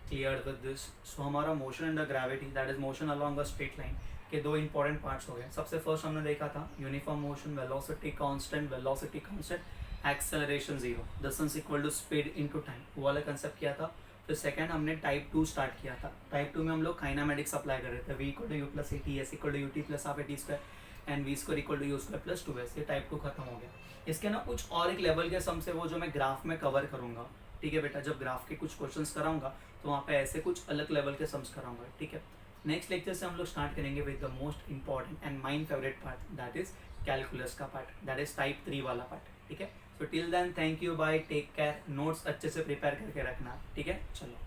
क्लियर विद दिस। सो हमारा motion under gravity that is motion along a straight line के दो इंपॉर्टेंट पार्ट्स हो गए, सबसे फर्स्ट हमने देखा था uniform motion, velocity constant, acceleration zero, distance equal to speed into time, वो वाला कंसेप्ट किया था। फिर सेकंड हमने टाइप 2 स्टार्ट किया था, टाइप 2 में हम लोग काइनामेटिक्स अप्लाई कर रहे थे, v equal to u plus a t, s equal to u t plus half a t square and v square equal to u square plus 2s, ये type 2 खत्म हो गया। इसके ना कुछ और एक लेवल के सम से वो जो मैं ग्राफ में कवर करूंगा, ठीक है बेटा, जब ग्राफ के कुछ क्वेश्चंस कराऊंगा तो वहाँ पे ऐसे कुछ अलग लेवल के सम्स कराऊंगा, ठीक है। नेक्स्ट लेक्चर से हम लोग स्टार्ट करेंगे with the most important and mine favourite part, that is calculus का पार्ट, दैट इज टाइप 3 वाला पार्ट, ठीक है। So till then thank you, bye, take care, notes अच्छे से प्रिपेयर करके रखना, ठीक है, चलो।